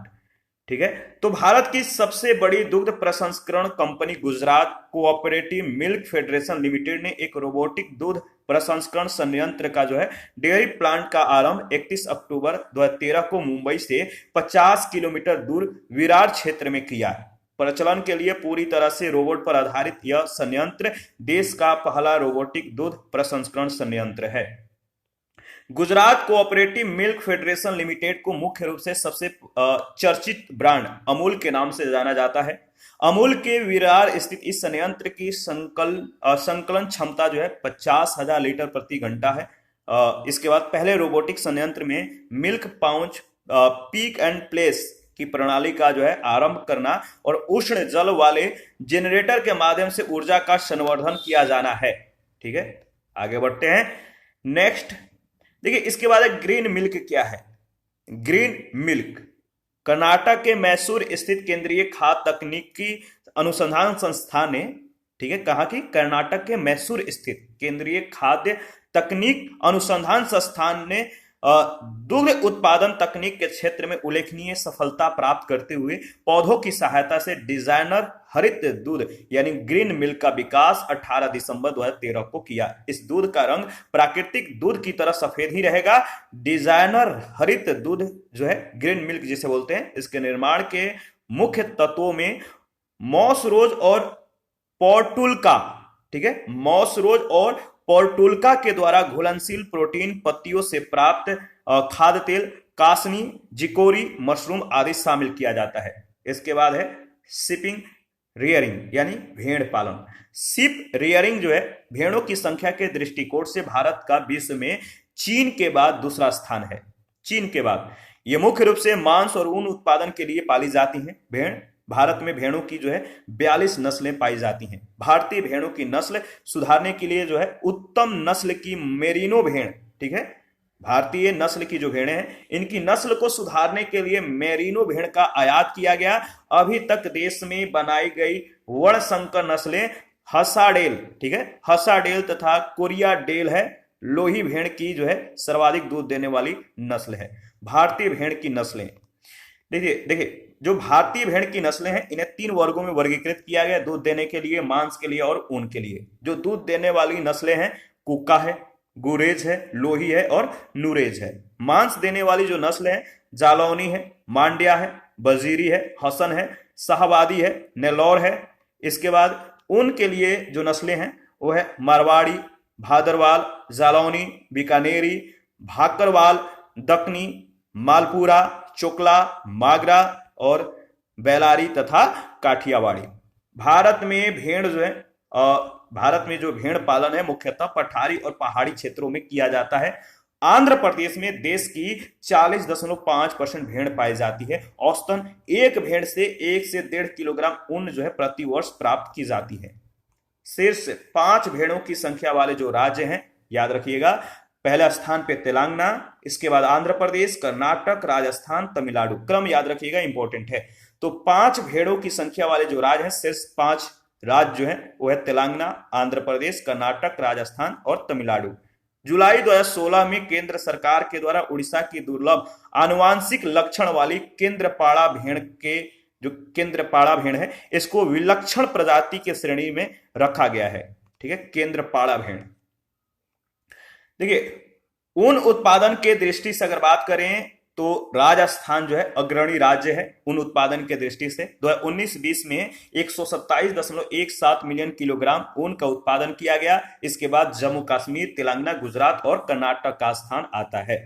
ठीक है। तो भारत की सबसे बड़ी दुग्ध प्रसंस्करण company Gujarat cooperative milk federation limited ने एक रोबोटिक दूध प्रसंस्करण संयंत्र का जो है डेयरी प्लांट का आरंभ 31 अक्टूबर 2013 को मुंबई से 50 किलोमीटर दूर विरार क्षेत्र में किया है। प्रचलन के लिए पूरी तरह से रोबोट पर आधारित यह संयंत्र देश का पहला रोबोटिक दूध प्रसंस्करण संयंत्र है। Gujarat cooperative milk federation limited को मुख्य रूप से सबसे चर्चित ब्रांड अमूल के नाम से जाना जाता है। अमूल के विरार स्थित इस संयंत्र की संकलन क्षमता जो है 50,000 लीटर प्रति घंटा है। इसके बाद पहले रोबोटिक संयंत्र में milk pouch pick and place की प्रणाली का जो है आरंभ करना और उष्ण जल वाले जनरेटर के माध्यम से ऊर्जा का संवर्धन किया जाना है। ठीक है, आगे बढ़ते हैं। नेक्स्ट देखिए, इसके बाद ग्रीन मिल्क क्या है। ग्रीन मिल्क कर्नाटक के मैसूर स्थित केंद्रीय खाद्य तकनीकी अनुसंधान संस्थान ने, ठीक है, कहा कि कर्नाटक के मैसूर स्थित केंद्रीय खाद्य तकनीक अनुसंधान संस्थान ने दुग्ध उत्पादन तकनीक के क्षेत्र में उल्लेखनीय सफलता प्राप्त करते हुए पौधों की सहायता से डिजाइनर हरित दूध यानी ग्रीन मिल्क का विकास 18 दिसंबर 2013 को किया। इस दूध का रंग प्राकृतिक दूध की तरह सफेद ही रहेगा। डिजाइनर हरित दूध जो है ग्रीन मिल्क जिसे बोलते हैं, इसके निर्माण के मुख्य तत्वों में मॉस रोज और पोर्टुल्का, ठीक है, मॉस रोज और पोर्टुल्का के द्वारा घुलनशील प्रोटीन, पत्तियों से प्राप्त खाद्य तेल, कासनी, जिकोरी, मशरूम आदि शामिल किया जाता है। इसके बाद है शिपिंग रियरिंग यानी भेड़ पालन। शिप रियरिंग जो है भेड़ों की संख्या के दृष्टिकोण से भारत का विश्व में चीन के बाद दूसरा स्थान है। चीन के बाद ये मुख्य रूप से मांस और ऊन उत्पादन के लिए पाली जाती हैं। भेड़ भारत में भेड़ों की जो है 42 नस्लें पाई जाती हैं। भारतीय भेड़ों की नस्ल सुधारने के लिए जो है उत्तम नस्ल की मेरिनो भेड़, ठीक है, भारतीय नस्ल की जो भेड़ें हैं इनकी नस्ल को सुधारने के लिए मेरिनो भेड़ का आयात किया गया। अभी तक देश में बनाई गई वर्णसंकर नस्लें हसाडेल, ठीक है, हसाडेल तथा कोरिया डेल है। लोही भेड़ की जो है सर्वाधिक दूध देने वाली नस्ल है। भारतीय भेड़ की नस्लें देखिए जो भारतीय भेड़ की नस्लें हैं इन्हें 3 वर्गों में वर्गीकृत किया गया, दूध देने के लिए, मांस के लिए और ऊन के लिए। जो दूध देने वाली नस्लें हैं कुका है, गुरेज है, लोही है और नूरेज है। मांस देने वाली जो नस्ल है जालौनी है, मांड्या है, बजीरी है, हसन है, शाहवादी है, नेल्लौर है। इसके बाद ऊन के लिए जो नस्लें हैं वो है मारवाड़ी, भादरवाल, जालौनी, बीकानेरी, भाकरवाल, दक्कनी, मालपुरा, चोकला, मागरा और बेलारी तथा काठियावाड़ी। भारत में भेड़ जो है भारत में जो भेड़ पालन है मुख्यतः पठारी और पहाड़ी क्षेत्रों में किया जाता है। आंध्र प्रदेश में देश की 40.5% भेड़ पाई जाती है। औसतन एक भेड़ से 1 से 1.5 किलोग्राम ऊन जो है प्रति वर्ष प्राप्त की जाती है। शीर्ष 5 भेड़ों की संख्या वाले जो राज्य हैं याद रखिएगा, पहला स्थान पे तेलंगाना, इसके बाद आंध्र प्रदेश, कर्नाटक, राजस्थान, तमिलनाडु। क्रम याद रखिएगा, इंपॉर्टेंट है। तो 5 भेड़ों की संख्या वाले जो राज्य हैं, शीर्ष 5 राज्य जो हैं वो है तेलंगाना, आंध्र प्रदेश, कर्नाटक, राजस्थान और तमिलनाडु। जुलाई 2016 में केंद्र सरकार के द्वारा उड़ीसा की दुर्लभ आनुवांशिक लक्षण वाली केंद्रपाड़ा भेड़ है इसको विलक्षण प्रजाति के श्रेणी में रखा गया है। ठीक है, केंद्रपाड़ा भेड़। देखिए ऊन उत्पादन के दृष्टि से अगर बात करें तो राजस्थान जो है अग्रणी राज्य है ऊन उत्पादन के दृष्टि से। 2019-20 में 127.17 मिलियन किलोग्राम ऊन का उत्पादन किया गया। इसके बाद जम्मू कश्मीर, तेलंगाना, गुजरात और कर्नाटक का स्थान आता है।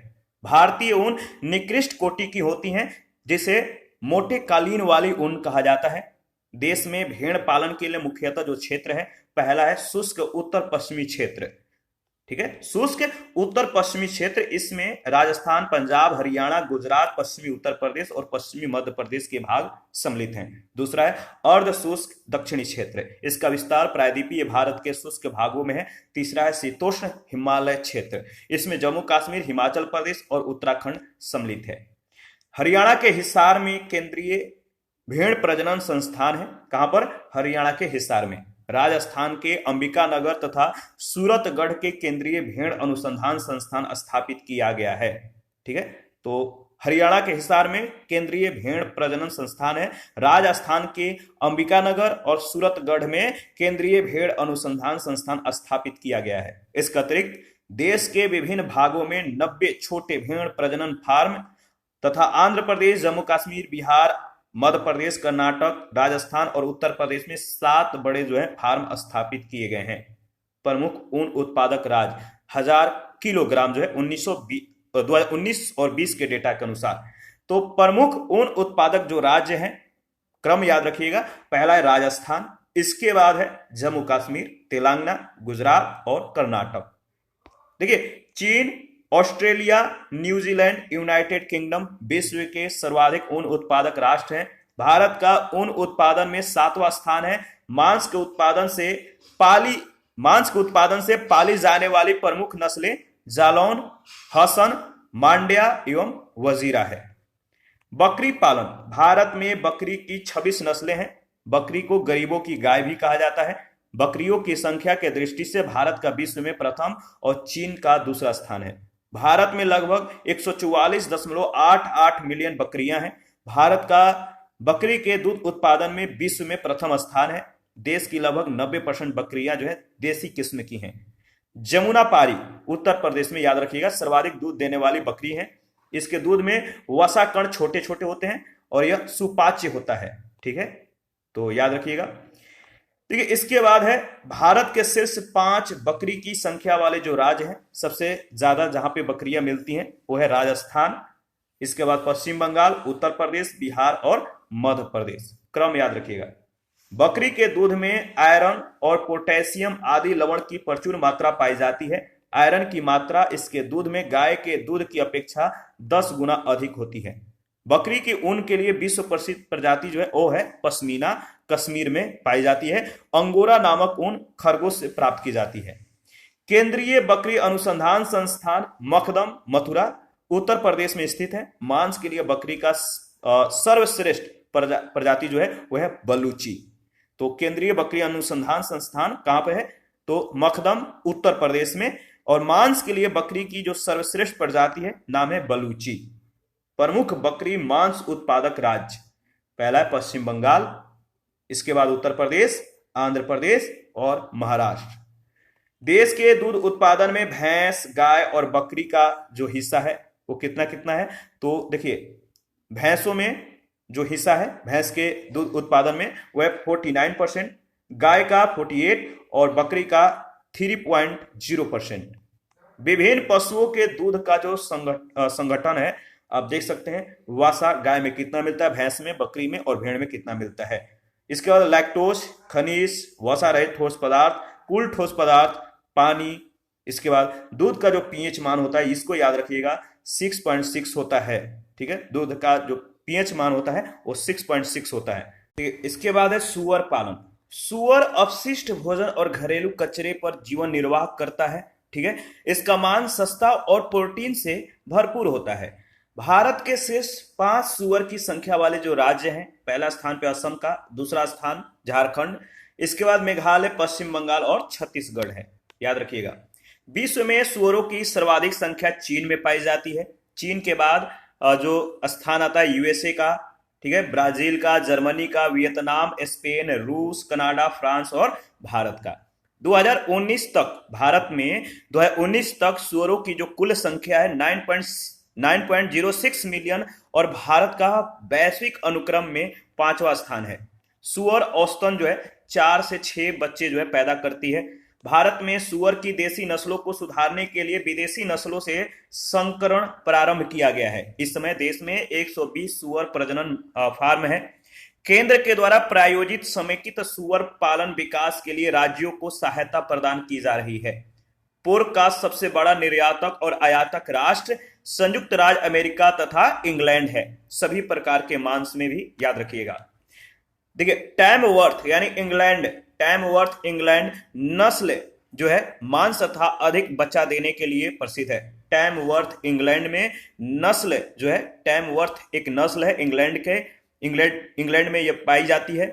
भारतीय ऊन निकृष्ट कोटि की होती हैं जिसे मोटे कालीन वाली ऊन कहा जाता है। देश में भेड़ पालन के लिए मुख्यतः जो क्षेत्र है, पहला है शुष्क उत्तर पश्चिमी क्षेत्र। ठीक है, शुष्क उत्तर पश्चिमी क्षेत्र, इसमें राजस्थान, पंजाब, हरियाणा, गुजरात, पश्चिमी उत्तर प्रदेश और पश्चिमी मध्य प्रदेश के भाग सम्मिलित हैं। दूसरा है अर्ध शुष्क दक्षिणी क्षेत्र, इसका विस्तार प्रायद्वीपीय भारत के शुष्क भागों में है। तीसरा है शीतोष्ण हिमालय क्षेत्र, इसमें जम्मू कश्मीर, हिमाचल प्रदेश और उत्तराखंड सम्मिलित है। हरियाणा के हिसार में केंद्रीय भेड़ प्रजनन संस्थान है। कहां पर? हरियाणा के हिसार में। राजस्थान के अंबिकानगर तथा सूरतगढ़ के केंद्रीय भेड़ अनुसंधान संस्थान स्थापित किया गया है। ठीक है, तो हरियाणा के हिसार में केंद्रीय भेड़ प्रजनन संस्थान है। राजस्थान के अंबिकानगर और सूरतगढ़ में केंद्रीय भेड़ अनुसंधान संस्थान स्थापित किया गया है। इसके अतिरिक्त देश के विभिन्न भागों में 90 छोटे भेड़ प्रजनन फार्म तथा आंध्र प्रदेश, जम्मू कश्मीर, बिहार, मध्य प्रदेश, कर्नाटक, राजस्थान और उत्तर प्रदेश में 7 बड़े जो है फार्म स्थापित किए गए हैं। प्रमुख ऊन उत्पादक राज्य हजार किलोग्राम जो है 2019 और 20 के डेटा के अनुसार। तो प्रमुख ऊन उत्पादक जो राज्य हैं, क्रम याद रखिएगा, पहला है राजस्थान, इसके बाद है जम्मू कश्मीर, तेलंगाना, गुजरात और कर्नाटक। देखिए, चीन, ऑस्ट्रेलिया, न्यूजीलैंड, यूनाइटेड किंगडम विश्व के सर्वाधिक ऊन उत्पादक राष्ट्र हैं। भारत का ऊन उत्पादन में 7वां स्थान है। मांस के उत्पादन से पाली जाने वाली प्रमुख नस्लें जालौन, हसन, मांड्या एवं वजीरा है। बकरी पालन, भारत में बकरी की 26 नस्लें हैं। बकरी को गरीबों की गाय भी कहा जाता है। बकरियों की संख्या के दृष्टि से भारत का विश्व में प्रथम और चीन का दूसरा स्थान है। भारत में लगभग 144.88 मिलियन बकरियां हैं। भारत का बकरी के दूध उत्पादन में विश्व में प्रथम स्थान है। देश की लगभग 90% बकरियां जो है देसी किस्म की हैं। जमुना पारी उत्तर प्रदेश में, याद रखिएगा, सर्वाधिक दूध देने वाली बकरी है। इसके दूध में वसा कण छोटे छोटे होते हैं और यह सुपाच्य होता है। ठीक है, तो याद रखिएगा। देखिए, इसके बाद है भारत के शीर्ष 5 बकरी की संख्या वाले जो राज्य हैं, सबसे ज्यादा जहां पे बकरियां मिलती हैं वो है राजस्थान, इसके बाद पश्चिम बंगाल, उत्तर प्रदेश, बिहार और मध्य प्रदेश। क्रम याद रखिएगा। बकरी के दूध में आयरन और पोटेशियम आदि लवण की प्रचुर मात्रा पाई जाती है। आयरन की मात्रा इसके दूध में गाय के दूध की अपेक्षा 10 गुना अधिक होती है। बकरी की ऊन के लिए विश्व प्रसिद्ध प्रजाति जो है वो है पश्मीना, कश्मीर में पाई जाती है। अंगोरा नामक ऊन खरगोश से प्राप्त की जाती है। केंद्रीय बकरी अनुसंधान संस्थान मखदम, मथुरा, उत्तर प्रदेश में स्थित है। मांस के लिए बकरी का सर्वश्रेष्ठ प्रजाति जो है वह है बलूची। तो केंद्रीय बकरी अनुसंधान संस्थान कहां पे है? तो मखदम, उत्तर प्रदेश में। और मांस के लिए बकरी की जो सर्वश्रेष्ठ प्रजाति है नाम है बलूची। प्रमुख बकरी मांस उत्पादक राज्य, पहला है पश्चिम बंगाल, इसके बाद उत्तर प्रदेश, आंध्र प्रदेश और महाराष्ट्र। देश के दूध उत्पादन में भैंस, गाय और बकरी का जो हिस्सा है वो कितना कितना है? तो देखिए, भैंसों में जो हिस्सा है भैंस के दूध उत्पादन में वह 49%, गाय का 48% और बकरी का 3.0%। विभिन्न पशुओं के दूध का जो संगठन है आप देख सकते हैं। वसा गाय में कितना मिलता है, भैंस में, बकरी में और भेड़ में कितना मिलता है। इसके बाद लैक्टोज, खनिज, वसा रहित ठोस पदार्थ, कुल ठोस पदार्थ, पानी। इसके बाद दूध का जो पीएच मान होता है, इसको याद रखिएगा, 6.6 होता है। ठीक है, दूध का जो पीएच मान होता है वो 6.6 होता है। ठीक है, इसके बाद है सूअर पालन। सूअर अपशिष्ट भोजन और घरेलू कचरे पर जीवन निर्वाह करता है। ठीक है, इसका मान सस्ता और प्रोटीन से भरपूर होता है। भारत के शीर्ष 5 सूअर की संख्या वाले जो राज्य हैं, पहला स्थान पे असम का, दूसरा स्थान झारखंड, इसके बाद मेघालय, पश्चिम बंगाल और छत्तीसगढ़ है। याद रखिएगा। विश्व में सूअरों की सर्वाधिक संख्या चीन में पाई जाती है। चीन के बाद जो स्थान आता है यूएसए का, ठीक है, ब्राजील का, जर्मनी का, वियतनाम, स्पेन, रूस, कनाडा, फ्रांस और भारत का। 2019 तक भारत में 2019 तक सूअरों की जो कुल संख्या है 9.06 मिलियन और भारत का वैश्विक अनुक्रम में 5वां स्थान है। सूअर औसतन जो है 4 से 6 बच्चे जो है पैदा करती है। भारत में सूअर की देसी नस्लों को सुधारने के लिए विदेशी नस्लों से संकरण प्रारंभ किया गया है। इस समय देश में 120 सूअर प्रजनन फार्म है। केंद्र के द्वारा प्रायोजित समेकित सूअर पालन विकास के लिए राज्यों को सहायता प्रदान की जा रही है। पूर्व का सबसे बड़ा निर्यातक और आयातक राष्ट्र संयुक्त राज्य अमेरिका तथा इंग्लैंड है, सभी प्रकार के मांस में भी, याद रखिएगा। देखिए, टैमवर्थ यानी इंग्लैंड, टैमवर्थ इंग्लैंड नस्ल जो है मांस तथा अधिक बच्चा देने के लिए प्रसिद्ध है। टैमवर्थ इंग्लैंड में नस्ल जो है, टैमवर्थ एक नस्ल है इंग्लैंड में ये पाई जाती है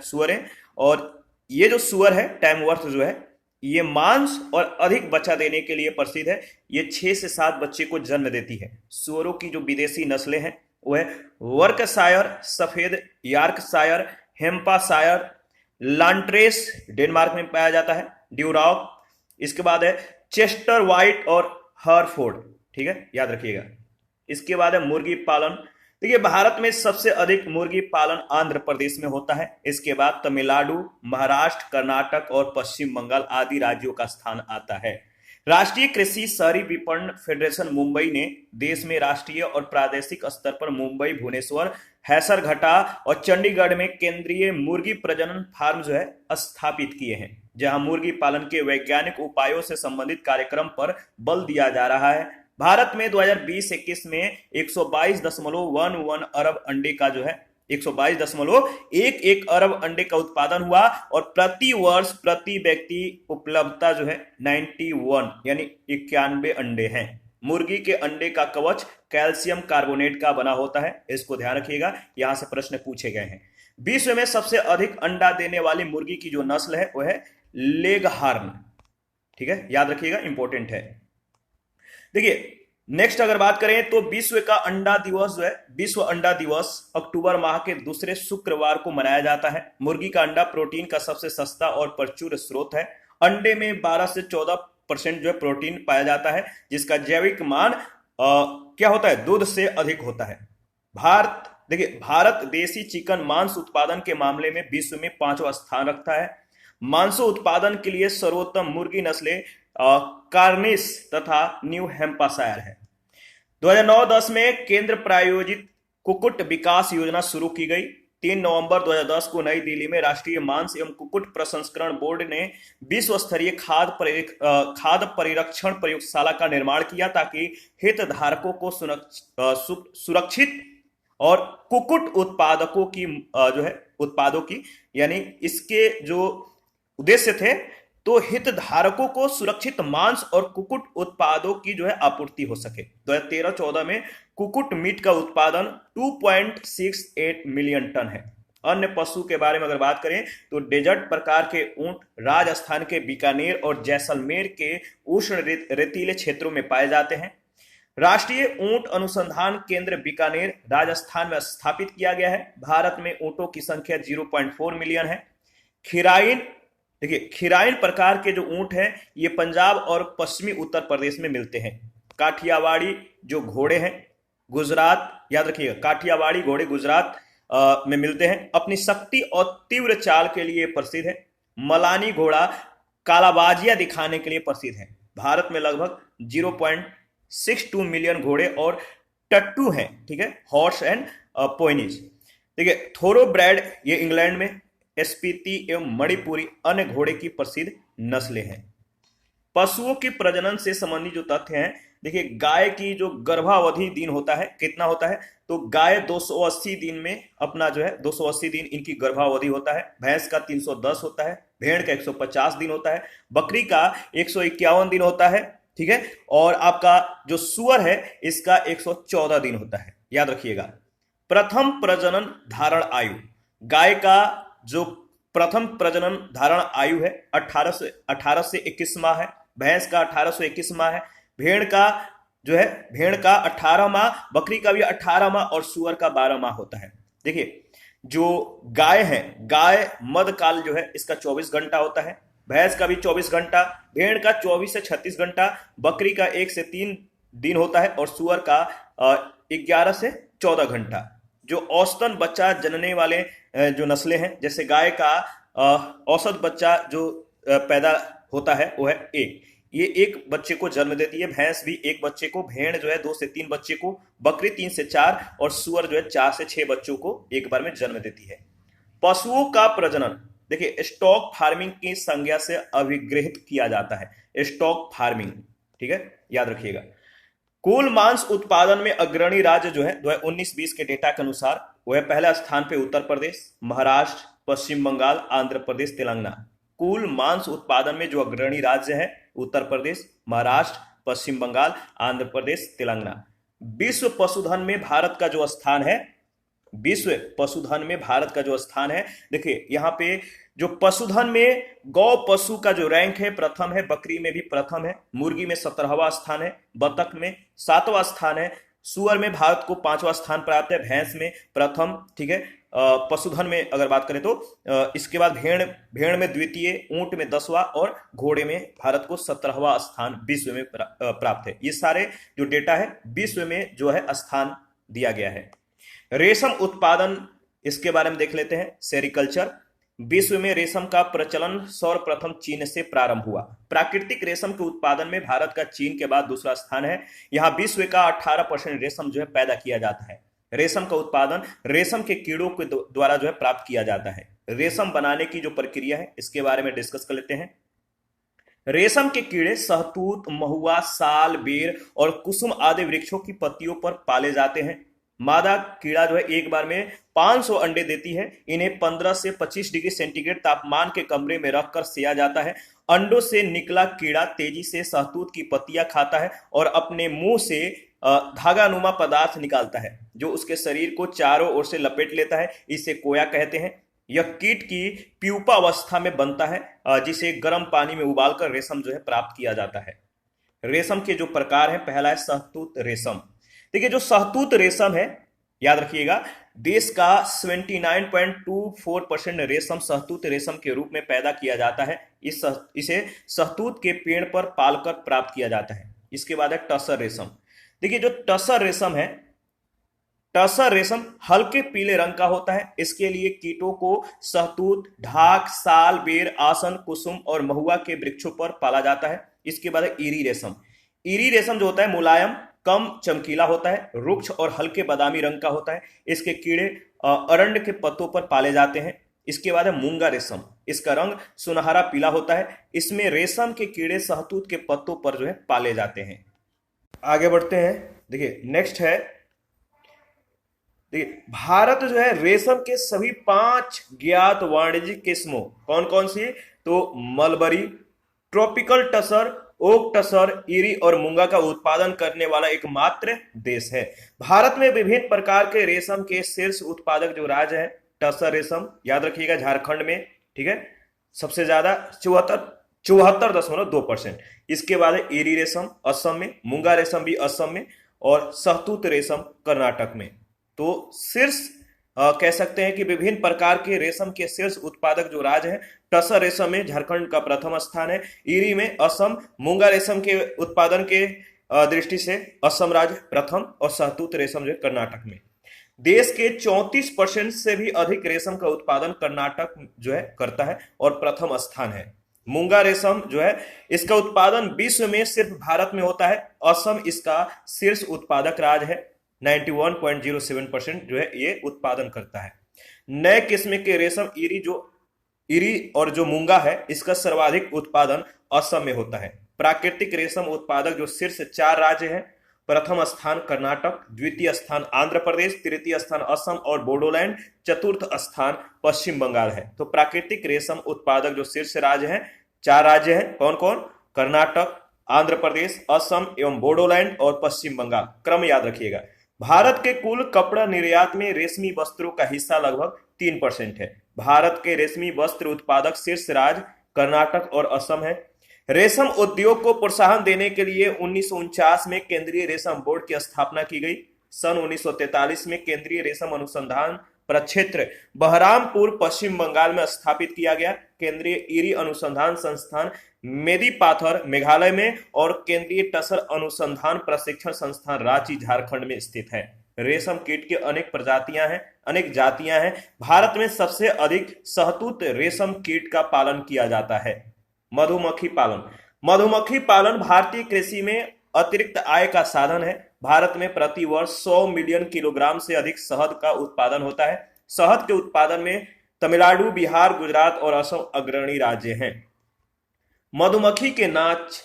सूअरें। और ये जो सूअर है टैमवर्थ जो है ये मांस और अधिक बच्चा देने के लिए प्रसिद्ध है। ये 6 से 7 बच्चे को जन्म देती है। सूअरों की जो विदेशी नस्लें हैं वो है वर्कशायर, सफेद यॉर्कशायर, हेम्पाशायर, लांट्रेस डेनमार्क में पाया जाता है, ड्यूरॉक, इसके बाद है चेस्टर वाइट और हरफोर्ड। ठीक है, याद रखिएगा। इसके बाद है मुर्गी पालन। देखिए, भारत में सबसे अधिक मुर्गी पालन आंध्र प्रदेश में होता है। इसके बाद तमिलनाडु, महाराष्ट्र, कर्नाटक और पश्चिम बंगाल आदि राज्यों का स्थान आता है। राष्ट्रीय कृषि शहरी विपणन फेडरेशन मुंबई ने देश में राष्ट्रीय और प्रादेशिक स्तर पर मुंबई, भुवनेश्वर, हैसरघटा और चंडीगढ़ में केंद्रीय मुर्गी प्रजनन फार्म जो है स्थापित किए हैं, जहां मुर्गी पालन के वैज्ञानिक उपायों से संबंधित कार्यक्रम पर बल दिया जा रहा है। भारत में 2020-21 में 122.11 अरब अंडे का जो है 122.11 अरब अंडे का उत्पादन हुआ और प्रति वर्ष प्रति व्यक्ति उपलब्धता जो है 91 यानी 91 अंडे हैं। मुर्गी के अंडे का कवच कैल्शियम कार्बोनेट का बना होता है, इसको ध्यान रखिएगा, यहां से प्रश्न पूछे गए हैं। विश्व में सबसे अधिक अंडा देने वाली मुर्गी की जो नस्ल है वो है लेगहार्न, ठीक है, याद रखिएगा, इंपॉर्टेंट है। देखिए नेक्स्ट अगर बात करें तो विश्व का अंडा दिवस जो है, विश्व अंडा दिवस अक्टूबर माह के दूसरे शुक्रवार को मनाया जाता है। मुर्गी का अंडा प्रोटीन का सबसे सस्ता और प्रचुर स्रोत है। अंडे में 12 से 14% जो है प्रोटीन पाया जाता है, जिसका जैविक मान क्या होता है, दूध से अधिक होता है। भारत देसी चिकन मांस उत्पादन के मामले में विश्व में 5वां स्थान रखता है। मांसो उत्पादन के लिए सर्वोत्तम मुर्गी नस्लें कार्निश तथा न्यू हैम्पशायर है। 2009-10 में केंद्र प्रायोजित कुक्कुट विकास योजना शुरू की गई। 3 नवंबर 2010 को नई दिल्ली में राष्ट्रीय मांस एवं कुक्कुट प्रसंस्करण बोर्ड ने विश्व स्तरीय खाद्य परिरक्षण प्रयोगशाला का निर्माण किया ताकि हितधारकों को सुरक्षित और कुक्कुट उत्पादकों की जो है उत्पादों की यानी इसके जो उद्देश्य थे तो हितधारकों को सुरक्षित मांस और कुक्कुट उत्पादों की जो है आपूर्ति हो सके। 2013-14 में कुक्कुट मीट का उत्पादन 2.68 मिलियन टन है। अन्य पशु के बारे में अगर बात करें तो डेजर्ट प्रकार के ऊंट राजस्थान के बीकानेर और जैसलमेर के उष्ण रेतीले क्षेत्रों में पाए जाते हैं। राष्ट्रीय ऊंट अनुसंधान केंद्र बीकानेर राजस्थान में स्थापित किया गया है। भारत में ऊंटों की संख्या 0.4 मिलियन है। खिराइन, देखिए खिराइन प्रकार के जो ऊंट हैं ये पंजाब और पश्चिमी उत्तर प्रदेश में मिलते हैं। काठियावाड़ी जो घोड़े हैं गुजरात, याद रखिएगा, काठियावाड़ी घोड़े गुजरात में मिलते हैं। अपनी शक्ति और तीव्र चाल के लिए प्रसिद्ध है। मलानी घोड़ा कालाबाजियां दिखाने के लिए प्रसिद्ध है। भारत में लगभग 0.62 मिलियन घोड़े और टट्टू हैं, ठीक है, हॉर्स एंड पोइनीज। देखिए थोरोब्रेड ये इंग्लैंड में, स्पीति एवं मणिपुरी अन्य घोड़े की प्रसिद्ध नस्लें हैं। पशुओं की प्रजनन से संबंधित जो तथ्य हैं, देखिए गाय की जो गर्भावधि दिन होता है कितना होता है, तो गाय 280 दिन में अपना जो है 280 दिन इनकी गर्भावधि होता है। भैंस का 310 होता है, भेड़ का 150 दिन होता है, बकरी का 151 दिन होता है, ठीक है, और आपका जो सुअर है इसका 114 दिन होता है, याद रखिएगा। प्रथम प्रजनन धारण आयु, गाय का जो प्रथम प्रजनन धारण आयु है 18 से 21 माह है। भैंस का 18 से 21 माह है। भेड़ का 18 माह, बकरी का भी 18 माह और सुअर का 12 माह होता है। देखिए जो गाय है, गाय मध्यकाल जो है इसका 24 घंटा होता है। भैंस का भी 24 घंटा, भेड़ का 24 से 36 घंटा, बकरी का 1 से 3 दिन होता है और सुअर का 11 से 14 घंटा। जो औसतन बच्चा जनने वाले जो नस्लें हैं, जैसे गाय का औसत बच्चा जो पैदा होता है वो है ये एक बच्चे को जन्म देती है। भैंस भी एक बच्चे को, भेड़ जो है 2 से 3 बच्चे को, बकरी 3 से 4 और सुअर जो है 4 से 6 बच्चों को एक बार में जन्म देती है। पशुओं का प्रजनन, देखिए स्टॉक फार्मिंग की संज्ञा से अभिग्रहित किया जाता है। स्टॉक फार्मिंग, ठीक है, याद रखिएगा। कुल मांस उत्पादन में अग्रणी राज्य जो है 2019-20 के डेटा के अनुसार वह पहला स्थान पे उत्तर प्रदेश, महाराष्ट्र, पश्चिम बंगाल, आंध्र प्रदेश, तेलंगाना। कुल मांस उत्पादन में जो अग्रणी राज्य है उत्तर प्रदेश, महाराष्ट्र, पश्चिम बंगाल, आंध्र प्रदेश, तेलंगाना। विश्व पशुधन में भारत का जो स्थान है, विश्व पशुधन में भारत का जो स्थान है, देखिए यहाँ पे जो पशुधन में गौ पशु का जो रैंक है प्रथम है, बकरी में भी प्रथम है, मुर्गी में 17वां स्थान है, बतख में 7वां स्थान है, सुअर में भारत को 5वां स्थान प्राप्त है, भैंस में प्रथम, ठीक है। पशुधन में अगर बात करें तो इसके बाद भेड़ में द्वितीय, ऊंट में 10वां और घोड़े में भारत को 17वां स्थान विश्व में प्राप्त है। ये सारे जो डेटा है विश्व में जो है स्थान दिया गया है। रेशम उत्पादन, इसके बारे में देख लेते हैं। सेरिकल्चर, विश्व में रेशम का प्रचलन सर्वप्रथम चीन से प्रारंभ हुआ। प्राकृतिक रेशम के उत्पादन में भारत का चीन के बाद दूसरा स्थान है। यहाँ विश्व का 18% रेशम जो है पैदा किया जाता है। रेशम का उत्पादन रेशम के कीड़ों के द्वारा जो है प्राप्त किया जाता है। रेशम बनाने की जो प्रक्रिया है इसके बारे में डिस्कस कर लेते हैं। रेशम के कीड़े शहतूत, महुआ, साल, बेर और कुसुम आदि वृक्षों की पत्तियों पर पाले जाते हैं। मादा कीड़ा जो है एक बार में 500 अंडे देती है। इन्हें 15 से 25 डिग्री सेंटीग्रेड तापमान के कमरे में रखकर सेया जाता है। अंडों से निकला कीड़ा तेजी से शहतूत की पत्तियां खाता है और अपने मुंह से धागानुमा पदार्थ निकालता है जो उसके शरीर को चारों ओर से लपेट लेता है। इसे कोया कहते हैं। यह कीट की प्यूपा अवस्था में बनता है जिसे गर्म पानी में उबालकर रेशम जो है प्राप्त किया जाता है। रेशम के जो प्रकार है, पहला है शहतूत रेशम। देखिए जो शहतूत रेशम है, याद रखिएगा, देश का 79.24% रेशम शहतूत रेशम के रूप में पैदा किया जाता है। इसे शहतूत के पेड़ पर पालकर प्राप्त किया जाता है। इसके बाद है टसर रेशम। देखिए जो टसर रेशम है, टसर रेशम हल्के पीले रंग का होता है। इसके लिए कीटों को शहतूत, ढाक, साल, बेर, आसन, कुसुम और महुआ के वृक्षों पर पाला जाता है। इसके बाद है ईरी रेशम। ईरी रेशम जो होता है मुलायम, कम चमकीला होता है, रुक्ष और हल्के बादामी रंग का होता है। इसके कीड़े अरंड के पत्तों पर पाले जाते हैं। इसके बाद है मूंगा रेशम। इसका रंग सुनहरा पीला होता है। इसमें रेशम के कीड़े शहतूत के पत्तों पर जो है पाले जाते हैं। आगे बढ़ते हैं। देखिए नेक्स्ट है, देखिए भारत जो है रेशम के सभी 5 ज्ञात वाणिज्यिक किस्मों, कौन कौन सी, तो mulberry, tropical tasar, oak tasar, eri और मूंगा का उत्पादन करने वाला एकमात्र देश है। भारत में विभिन्न प्रकार के रेशम के शीर्ष उत्पादक जो राज्य है, टसर रेशम, याद रखिएगा, झारखंड में, ठीक है, सबसे ज्यादा 74.2%। इसके बाद है ईरी रेशम असम में, मूंगा रेशम भी असम में और शहतूत रेशम कर्नाटक में। तो शीर्ष कह सकते हैं कि विभिन्न प्रकार के रेशम के शीर्ष उत्पादक जो राज्य है, टसर रेशम में झारखंड का प्रथम स्थान है, ईरी में असम, मूंगा रेशम के उत्पादन के दृष्टि से असम राज्य प्रथम और शहतूत रेशम जो है कर्नाटक में। देश के 34% से भी अधिक रेशम का उत्पादन कर्नाटक जो है करता है और प्रथम स्थान है। मूंगा रेशम जो है इसका उत्पादन विश्व में सिर्फ भारत में होता है। असम इसका शीर्ष उत्पादक राज्य है, 91.07% जो है ये उत्पादन करता है। नए किस्म के रेशम ईरी और जो मूंगा है इसका सर्वाधिक उत्पादन असम में होता है। प्राकृतिक रेशम उत्पादक जो शीर्ष 4 राज्य हैं, प्रथम स्थान कर्नाटक, द्वितीय स्थान आंध्र प्रदेश, तृतीय स्थान असम और बोडोलैंड, चतुर्थ स्थान पश्चिम बंगाल है। तो प्राकृतिक रेशम उत्पादक जो शीर्ष राज्य हैं, 4 राज्य हैं, कौन कौन, कर्नाटक, आंध्र प्रदेश, असम एवं बोडोलैंड और पश्चिम बंगाल। क्रम याद रखिएगा। भारत के कुल कपड़ा निर्यात में रेशमी वस्त्रों का हिस्सा लगभग 3% है। भारत के रेशमी वस्त्र उत्पादक शीर्ष राज्य कर्नाटक और असम है। रेशम उद्योग को प्रोत्साहन देने के लिए 1949 में केंद्रीय रेशम बोर्ड की स्थापना की गई। सन 1943 में केंद्रीय रेशम अनुसंधान प्रक्षेत्र बहरामपुर पश्चिम बंगाल में स्थापित किया गया। केंद्रीय ईरी अनुसंधान संस्थान मेदिपाथर मेघालय में और केंद्रीय टसर अनुसंधान प्रशिक्षण संस्थान रांची झारखंड में स्थित है। रेशम कीट की अनेक प्रजातियां हैं, अनेक जातियां हैं। भारत में सबसे अधिक शहतूत रेशम कीट का पालन किया जाता है। मधुमक्खी पालन। मधुमक्खी पालन भारतीय कृषि में अतिरिक्त आय का साधन है। भारत में प्रति वर्ष 100 मिलियन किलोग्राम से अधिक शहद का उत्पादन होता है। शहद के उत्पादन में तमिलनाडु, बिहार, गुजरात और असम अग्रणी राज्य हैं। मधुमक्खी के नाच।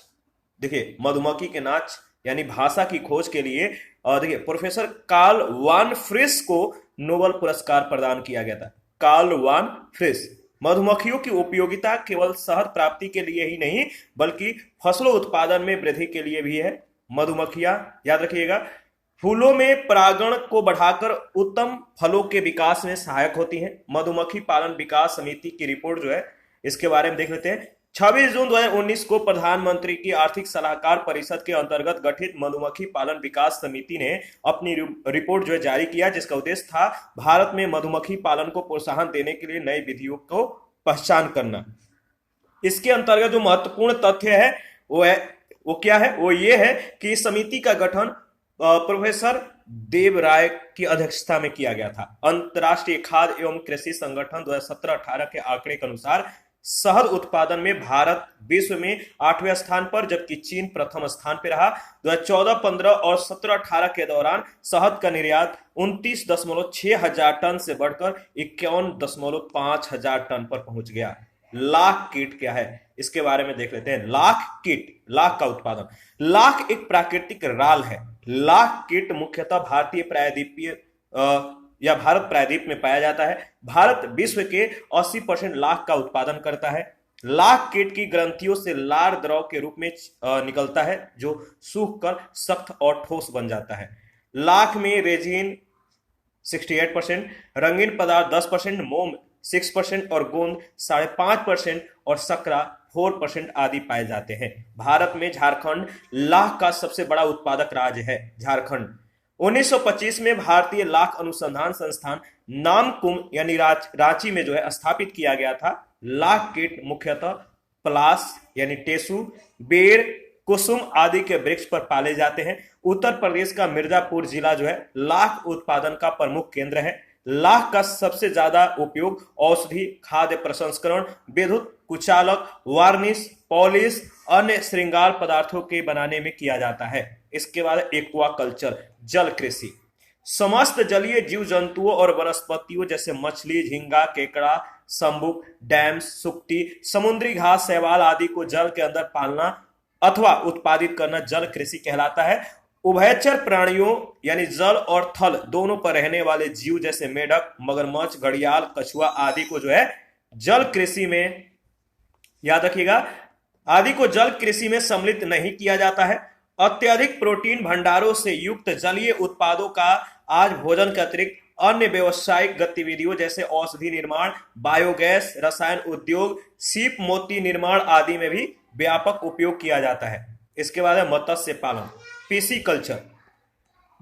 देखिए मधुमक्खी के नाच यानी भाषा की खोज के लिए देखिए प्रोफेसर कार्ल वान फ्रिस को नोबेल पुरस्कार प्रदान किया गया था। कार्ल वान फ्रिस। मधुमक्खियों की उपयोगिता केवल शहद प्राप्ति के लिए ही नहीं बल्कि फसलों उत्पादन में वृद्धि के लिए भी है। मधुमक्खियां, याद रखिएगा, फूलों में परागण को बढ़ाकर उत्तम फलों के विकास में सहायक होती हैं। मधुमक्खी पालन विकास समिति की रिपोर्ट जो है इसके बारे में देख लेते हैं। 26 जून 2019 को प्रधानमंत्री की आर्थिक सलाहकार परिषद के अंतर्गत गठित मधुमक्खी पालन विकास समिति ने अपनी रिपोर्ट जो है जारी किया, जिसका उद्देश्य था भारत में मधुमक्खी पालन को प्रोत्साहन देने के लिए नई विधियों को पहचान करना। इसके अंतर्गत जो महत्वपूर्ण तथ्य है वो क्या है, वो ये है कि इस समिति का गठन प्रोफेसर देव राय की अध्यक्षता में किया गया था। अंतर्राष्ट्रीय खाद्य एवं कृषि संगठन 2017-18 के आंकड़े के अनुसार शहद उत्पादन में भारत विश्व में 8वें स्थान पर, जबकि चीन प्रथम स्थान पर रहा। 2014-15 और 17-18 के दौरान शहद का निर्यात 29.6 हजार टन से बढ़कर 51.5 हजार टन पर पहुंच गया। लाख कीट क्या है इसके बारे में देख लेते हैं। लाख कीट, लाख का उत्पादन। लाख एक प्राकृतिक राल है। लाख कीट मुख्यतः भारतीय प्रायद्वीपीय या भारत प्रायद्वीप में पाया जाता है। भारत विश्व के 80% लाख का उत्पादन करता है। लाख कीट की ग्रंथियों से लार द्रव के रूप में निकलता है, जो सूखकर सख्त और ठोस बन जाता है। लाख में रेजिन 68%, रंगीन पदार्थ 10%, मोम 6% और गोंद 5.5% और सकरा 4% आदि पाए जाते हैं। भारत में झारखंड लाख का सबसे बड़ा उत्पादक राज्य है। झारखंड 1925 में भारतीय लाख अनुसंधान संस्थान नामकुम यानी रांची में जो है स्थापित किया गया था। लाख कीट मुख्यतः पलास यानी टेसू, बेर, कुसुम आदि के वृक्ष पर पाले जाते हैं। उत्तर प्रदेश का मिर्जापुर जिला जो है लाख उत्पादन का प्रमुख केंद्र है। लाख का सबसे ज्यादा उपयोग औषधि, खाद्य प्रसंस्करण, विद्युत, कुचालक, वार्निश, पॉलिश, अन्य श्रृंगार पदार्थों के बनाने में किया जाता है। इसके बाद एक्वा कल्चर, जल कृषि। समस्त जलीय जीव जंतुओं और वनस्पतियों जैसे मछली, झींगा, केकड़ा, शंबुक, डैम्स, सुक्ति, समुद्री घास, शैवाल आदि को जल के अंदर पालना अथवा उत्पादित करना जल कृषि कहलाता है। उभयचर प्राणियों यानी जल और थल दोनों पर रहने वाले जीव जैसे मेढक, मगरमच्छ, घड़ियाल, कछुआ आदि को जो है जल कृषि में, याद रखिएगा, आदि को जल कृषि में सम्मिलित नहीं किया जाता है। अत्यधिक प्रोटीन भंडारों से युक्त जलीय उत्पादों का आज भोजन के अतिरिक्त अन्य व्यावसायिक गतिविधियों जैसे औषधि निर्माण, बायोगैस, रसायन उद्योग, सीप मोती निर्माण आदि में भी व्यापक उपयोग किया जाता है। इसके बाद है मत्स्य पालन, पीसी कल्चर।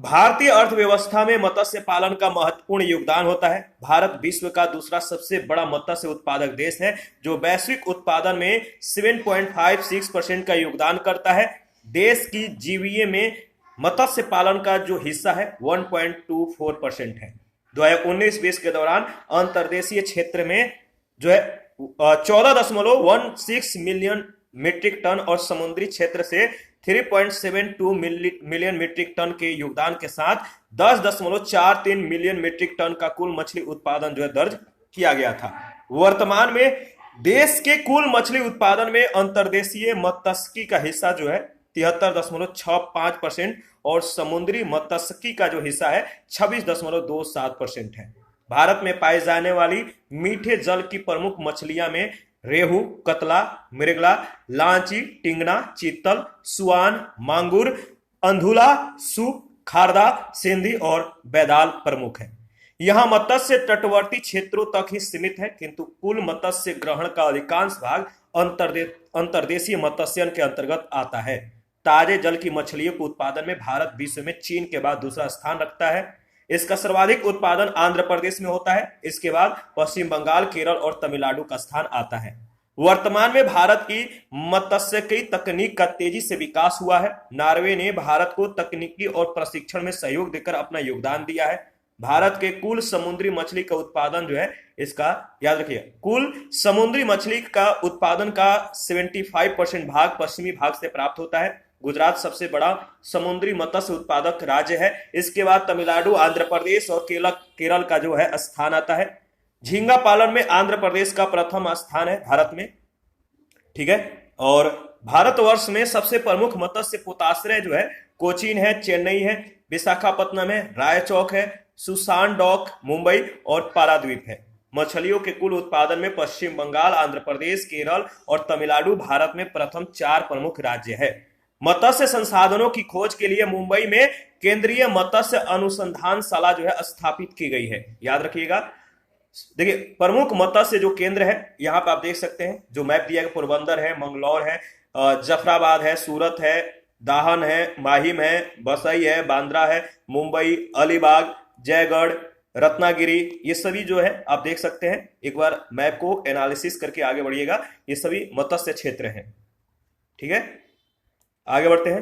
भारतीय अर्थव्यवस्था में मत्स्य पालन का महत्वपूर्ण योगदान होता है। भारत विश्व का दूसरा सबसे बड़ा मत्स्य उत्पादक देश है, जो वैश्विक उत्पादन में 7.56% का योगदान करता है। देश की जीडीपी में मत्स्य पालन का जो हिस्सा है 1.24% है। 2019-20 के दौरान अंतर्देशीय क्षेत्र में जो है 14.16 मिलियन मीट्रिक टन और समुद्री क्षेत्र से 3.72 मिलियन मीट्रिक टन के योगदान के साथ 10.43 मिलियन मीट्रिक टन का कुल मछली उत्पादन जो है दर्ज किया गया था। वर्तमान में देश के कुल मछली उत्पादन में अंतर्देशीय मत्स्यिकी का हिस्सा जो है 73.65% और समुद्री मत्स्यिकी का जो हिस्सा है 26.27% है। भारत में पाई जाने वाली मीठे जल की प्रमुख मछलियां में रेहू, कतला, मृगला, लांची, टिंगना, चीतल, सुआन, मांगुर, अंधुला, सूप, खारदा, सिंधी और बैदाल प्रमुख है। यहां मत्स्य तटवर्ती क्षेत्रों तक ही सीमित है, किंतु कुल मत्स्य ग्रहण का अधिकांश भाग अंतर्देशीय मत्स्यन के अंतर्गत आता है। ताजे जल की मछलियों के उत्पादन में भारत विश्व में चीन के बाद दूसरा स्थान रखता है। इसका सर्वाधिक उत्पादन आंध्र प्रदेश में होता है। इसके बाद पश्चिम बंगाल, केरल और तमिलनाडु का स्थान आता है। वर्तमान में भारत की मत्स्यिकी तकनीक का तेजी से विकास हुआ है। नॉर्वे ने भारत को तकनीकी और प्रशिक्षण में सहयोग देकर अपना योगदान दिया है। भारत के कुल समुद्री मछली का उत्पादन जो है, इसका याद रखिए, कुल समुद्री मछली का उत्पादन का 75% भाग पश्चिमी भाग से प्राप्त होता है। गुजरात सबसे बड़ा समुद्री मत्स्य उत्पादक राज्य है। इसके बाद तमिलनाडु, आंध्र प्रदेश और केरल का जो है स्थान आता है। झींगा पालन में आंध्र प्रदेश का प्रथम स्थान है भारत में, ठीक है। और भारतवर्ष में सबसे प्रमुख मत्स्य पोताश्रय जो है कोचीन है, चेन्नई है, विशाखापत्तनम है, रायचौक है, सुसान डॉक मुंबई और पाराद्वीप है। मछलियों के कुल उत्पादन में पश्चिम बंगाल, आंध्र प्रदेश, केरल और तमिलनाडु भारत में प्रथम 4 प्रमुख राज्य है। मत्स्य संसाधनों की खोज के लिए मुंबई में केंद्रीय मत्स्य अनुसंधानशाला जो है स्थापित की गई है। याद रखिएगा, देखिए प्रमुख मत्स्य जो केंद्र है, यहां पर आप देख सकते हैं जो मैप दिया है, पोरबंदर है, मंगलौर है, जफराबाद है, सूरत है, दाहन है, माहिम है, बसई है, बांद्रा है, मुंबई, अलीबाग, जयगढ़, रत्नागिरी, ये सभी जो है आप देख सकते हैं। एक बार मैप को एनालिसिस करके आगे बढ़िएगा। ये सभी मत्स्य क्षेत्र हैं, ठीक है। आगे बढ़ते हैं।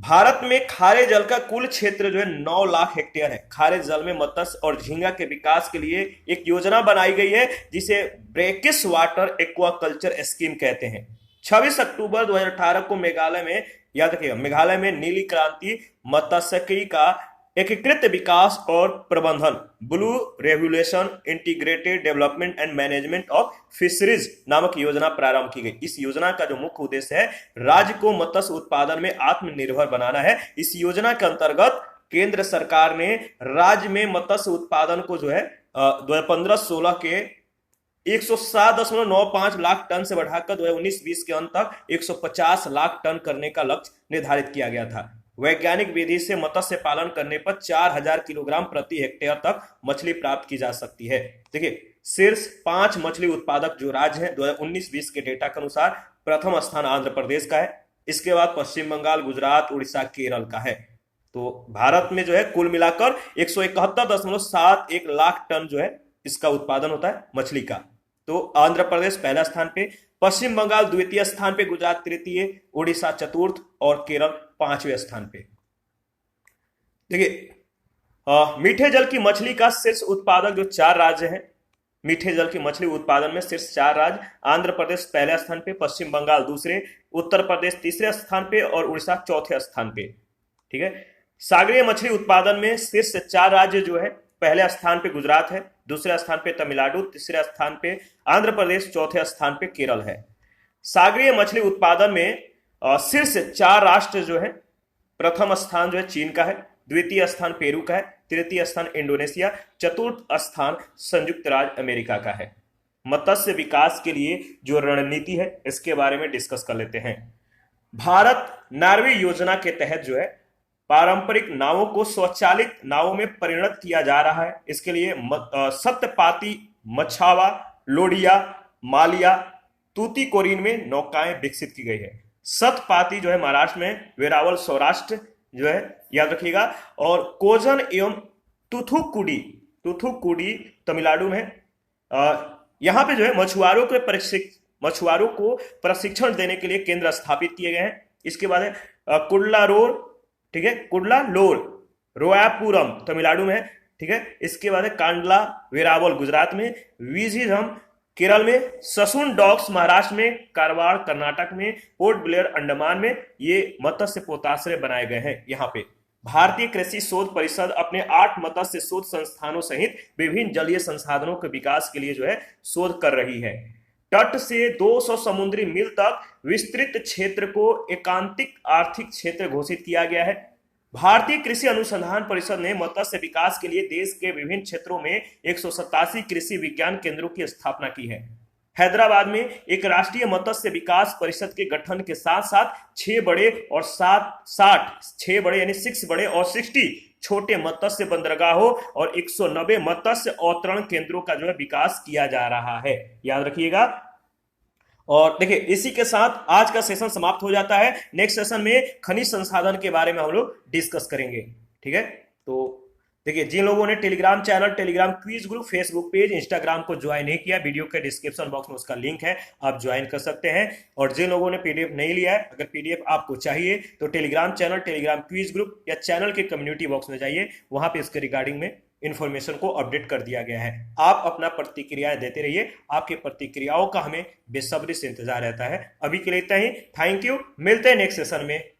भारत में खारे जल का कुल क्षेत्र जो है 9 लाख हेक्टेयर है। खारे जल में मत्स्य और झींगा के विकास के लिए एक योजना बनाई गई है जिसे ब्रेकिश वाटर एक्वाकल्चर स्कीम कहते हैं। 26 अक्टूबर 2018 को मेघालय में, याद रखिएगा, मेघालय में नीली क्रांति मत्स्यिकी का एकीकृत विकास और प्रबंधन, blue revolution integrated development and management of fisheries नामक योजना प्रारंभ की गई। इस योजना का जो मुख्य उद्देश्य है, राज्य को मत्स्य उत्पादन में आत्मनिर्भर बनाना है। इस योजना के अंतर्गत केंद्र सरकार ने राज्य में मत्स्य उत्पादन को जो है 2015-16 के 107.95 लाख टन से बढ़ाकर 2019-20 के अंत तक 150 लाख टन करने का लक्ष्य निर्धारित किया गया था। वैज्ञानिक विधि से मत्स्य पालन करने पर 4000 किलोग्राम प्रति हेक्टेयर तक मछली प्राप्त की जा सकती है। देखिए, शीर्ष 5 मछली उत्पादक जो राज्य हैं 2019-20 के डेटा के अनुसार, प्रथम स्थान आंध्र प्रदेश का है, इसके बाद पश्चिम बंगाल, गुजरात, उड़ीसा, केरल का है। तो भारत में जो है कुल मिलाकर 171.71 लाख टन जो है इसका उत्पादन होता है मछली का। तो आंध्र प्रदेश पहला स्थान पे, पश्चिम बंगाल द्वितीय स्थान पे, गुजरात तृतीय, उड़ीसा चतुर्थ और केरल 5वें स्थान पे। देखिए, मीठे जल की मछली का शीर्ष उत्पादक जो 4 राज्य हैं, मीठे जल की मछली उत्पादन में शीर्ष 4 राज्य, आंध्र प्रदेश पहले स्थान पे, पश्चिम बंगाल दूसरे, उत्तर प्रदेश तीसरे स्थान पे और उड़ीसा चौथे स्थान पे। ठीक है। सागरीय मछली उत्पादन में शीर्ष 4 राज्य जो है, पहले स्थान पे गुजरात है, दूसरे स्थान पे तमिलनाडु, तीसरे स्थान पे आंध्र प्रदेश, चौथे स्थान पे केरल है। सागरीय मछली उत्पादन में शीर्ष 4 राष्ट्र जो है, प्रथम स्थान जो है चीन का है, द्वितीय स्थान पेरू का है, तृतीय स्थान इंडोनेशिया, चतुर्थ स्थान संयुक्त राज्य अमेरिका का है। मत्स्य विकास के लिए जो रणनीति है इसके बारे में डिस्कस कर लेते हैं। भारत नार्वे योजना के तहत जो है पारंपरिक नावों को स्वचालित नावों में परिणत किया जा रहा है। इसके लिए सप्तपाती, मछावा, लोडिया, मालिया, तूतीकोरिन में नौकाएं विकसित की गई है। सतपाती जो है महाराष्ट्र में, वेरावल सौराष्ट्र जो है, याद रखिएगा, और कोजन एवं तुथुकुडी तमिलनाडु में। यहां पे जो है मछुआरों को प्रशिक्षण देने के लिए केंद्र स्थापित किए गए हैं। इसके बाद है कुडलालोर, ठीक है, कुडलालोर रोयापुरम तमिलनाडु में, ठीक है। इसके बाद है कांडला वेरावल गुजरात में, विझिधम केरल में, ससुन डॉक्स महाराष्ट्र में, कारवाड़ कर्नाटक में, पोर्ट ब्लेयर अंडमान में ये मत्स्य पोताश्रय बनाए गए हैं। यहाँ पे भारतीय कृषि शोध परिषद अपने 8 मत्स्य शोध संस्थानों सहित विभिन्न जलीय संसाधनों के विकास के लिए जो है शोध कर रही है। तट से 200 समुद्री मील तक विस्तृत क्षेत्र को एकांतिक आर्थिक क्षेत्र घोषित किया गया है। भारतीय कृषि अनुसंधान परिषद ने मत्स्य विकास के लिए देश के विभिन्न क्षेत्रों में 187 कृषि विज्ञान केंद्रों की स्थापना की है। हैदराबाद में एक राष्ट्रीय मत्स्य विकास परिषद के गठन के साथ साथ 6 बड़े और 6 बड़े यानी 6 बड़े और 60 छोटे मत्स्य बंदरगाहों और 190 मत्स्य अवतरण केंद्रों का जो है विकास किया जा रहा है, याद रखिएगा। और देखिए, इसी के साथ आज का सेशन समाप्त हो जाता है। नेक्स्ट सेशन में खनिज संसाधन के बारे में हम लोग डिस्कस करेंगे, ठीक है। तो देखिए, जिन लोगों ने Telegram channel, Telegram quiz group, Facebook page, Instagram को ज्वाइन नहीं किया, वीडियो के डिस्क्रिप्शन बॉक्स में उसका लिंक है, आप ज्वाइन कर सकते हैं। और जिन लोगों ने पीडीएफ नहीं लिया है, अगर पीडीएफ आपको चाहिए तो Telegram channel, Telegram quiz group या चैनल के कम्युनिटी बॉक्स में जाइए, वहां पे इसके रिगार्डिंग में इन्फॉर्मेशन को अपडेट कर दिया गया है। आप अपना प्रतिक्रियाएं देते रहिए, आपकी प्रतिक्रियाओं का हमें बेसब्री से इंतजार रहता है। अभी के लिए इतना ही, थैंक यू, मिलते हैं नेक्स्ट सेशन में।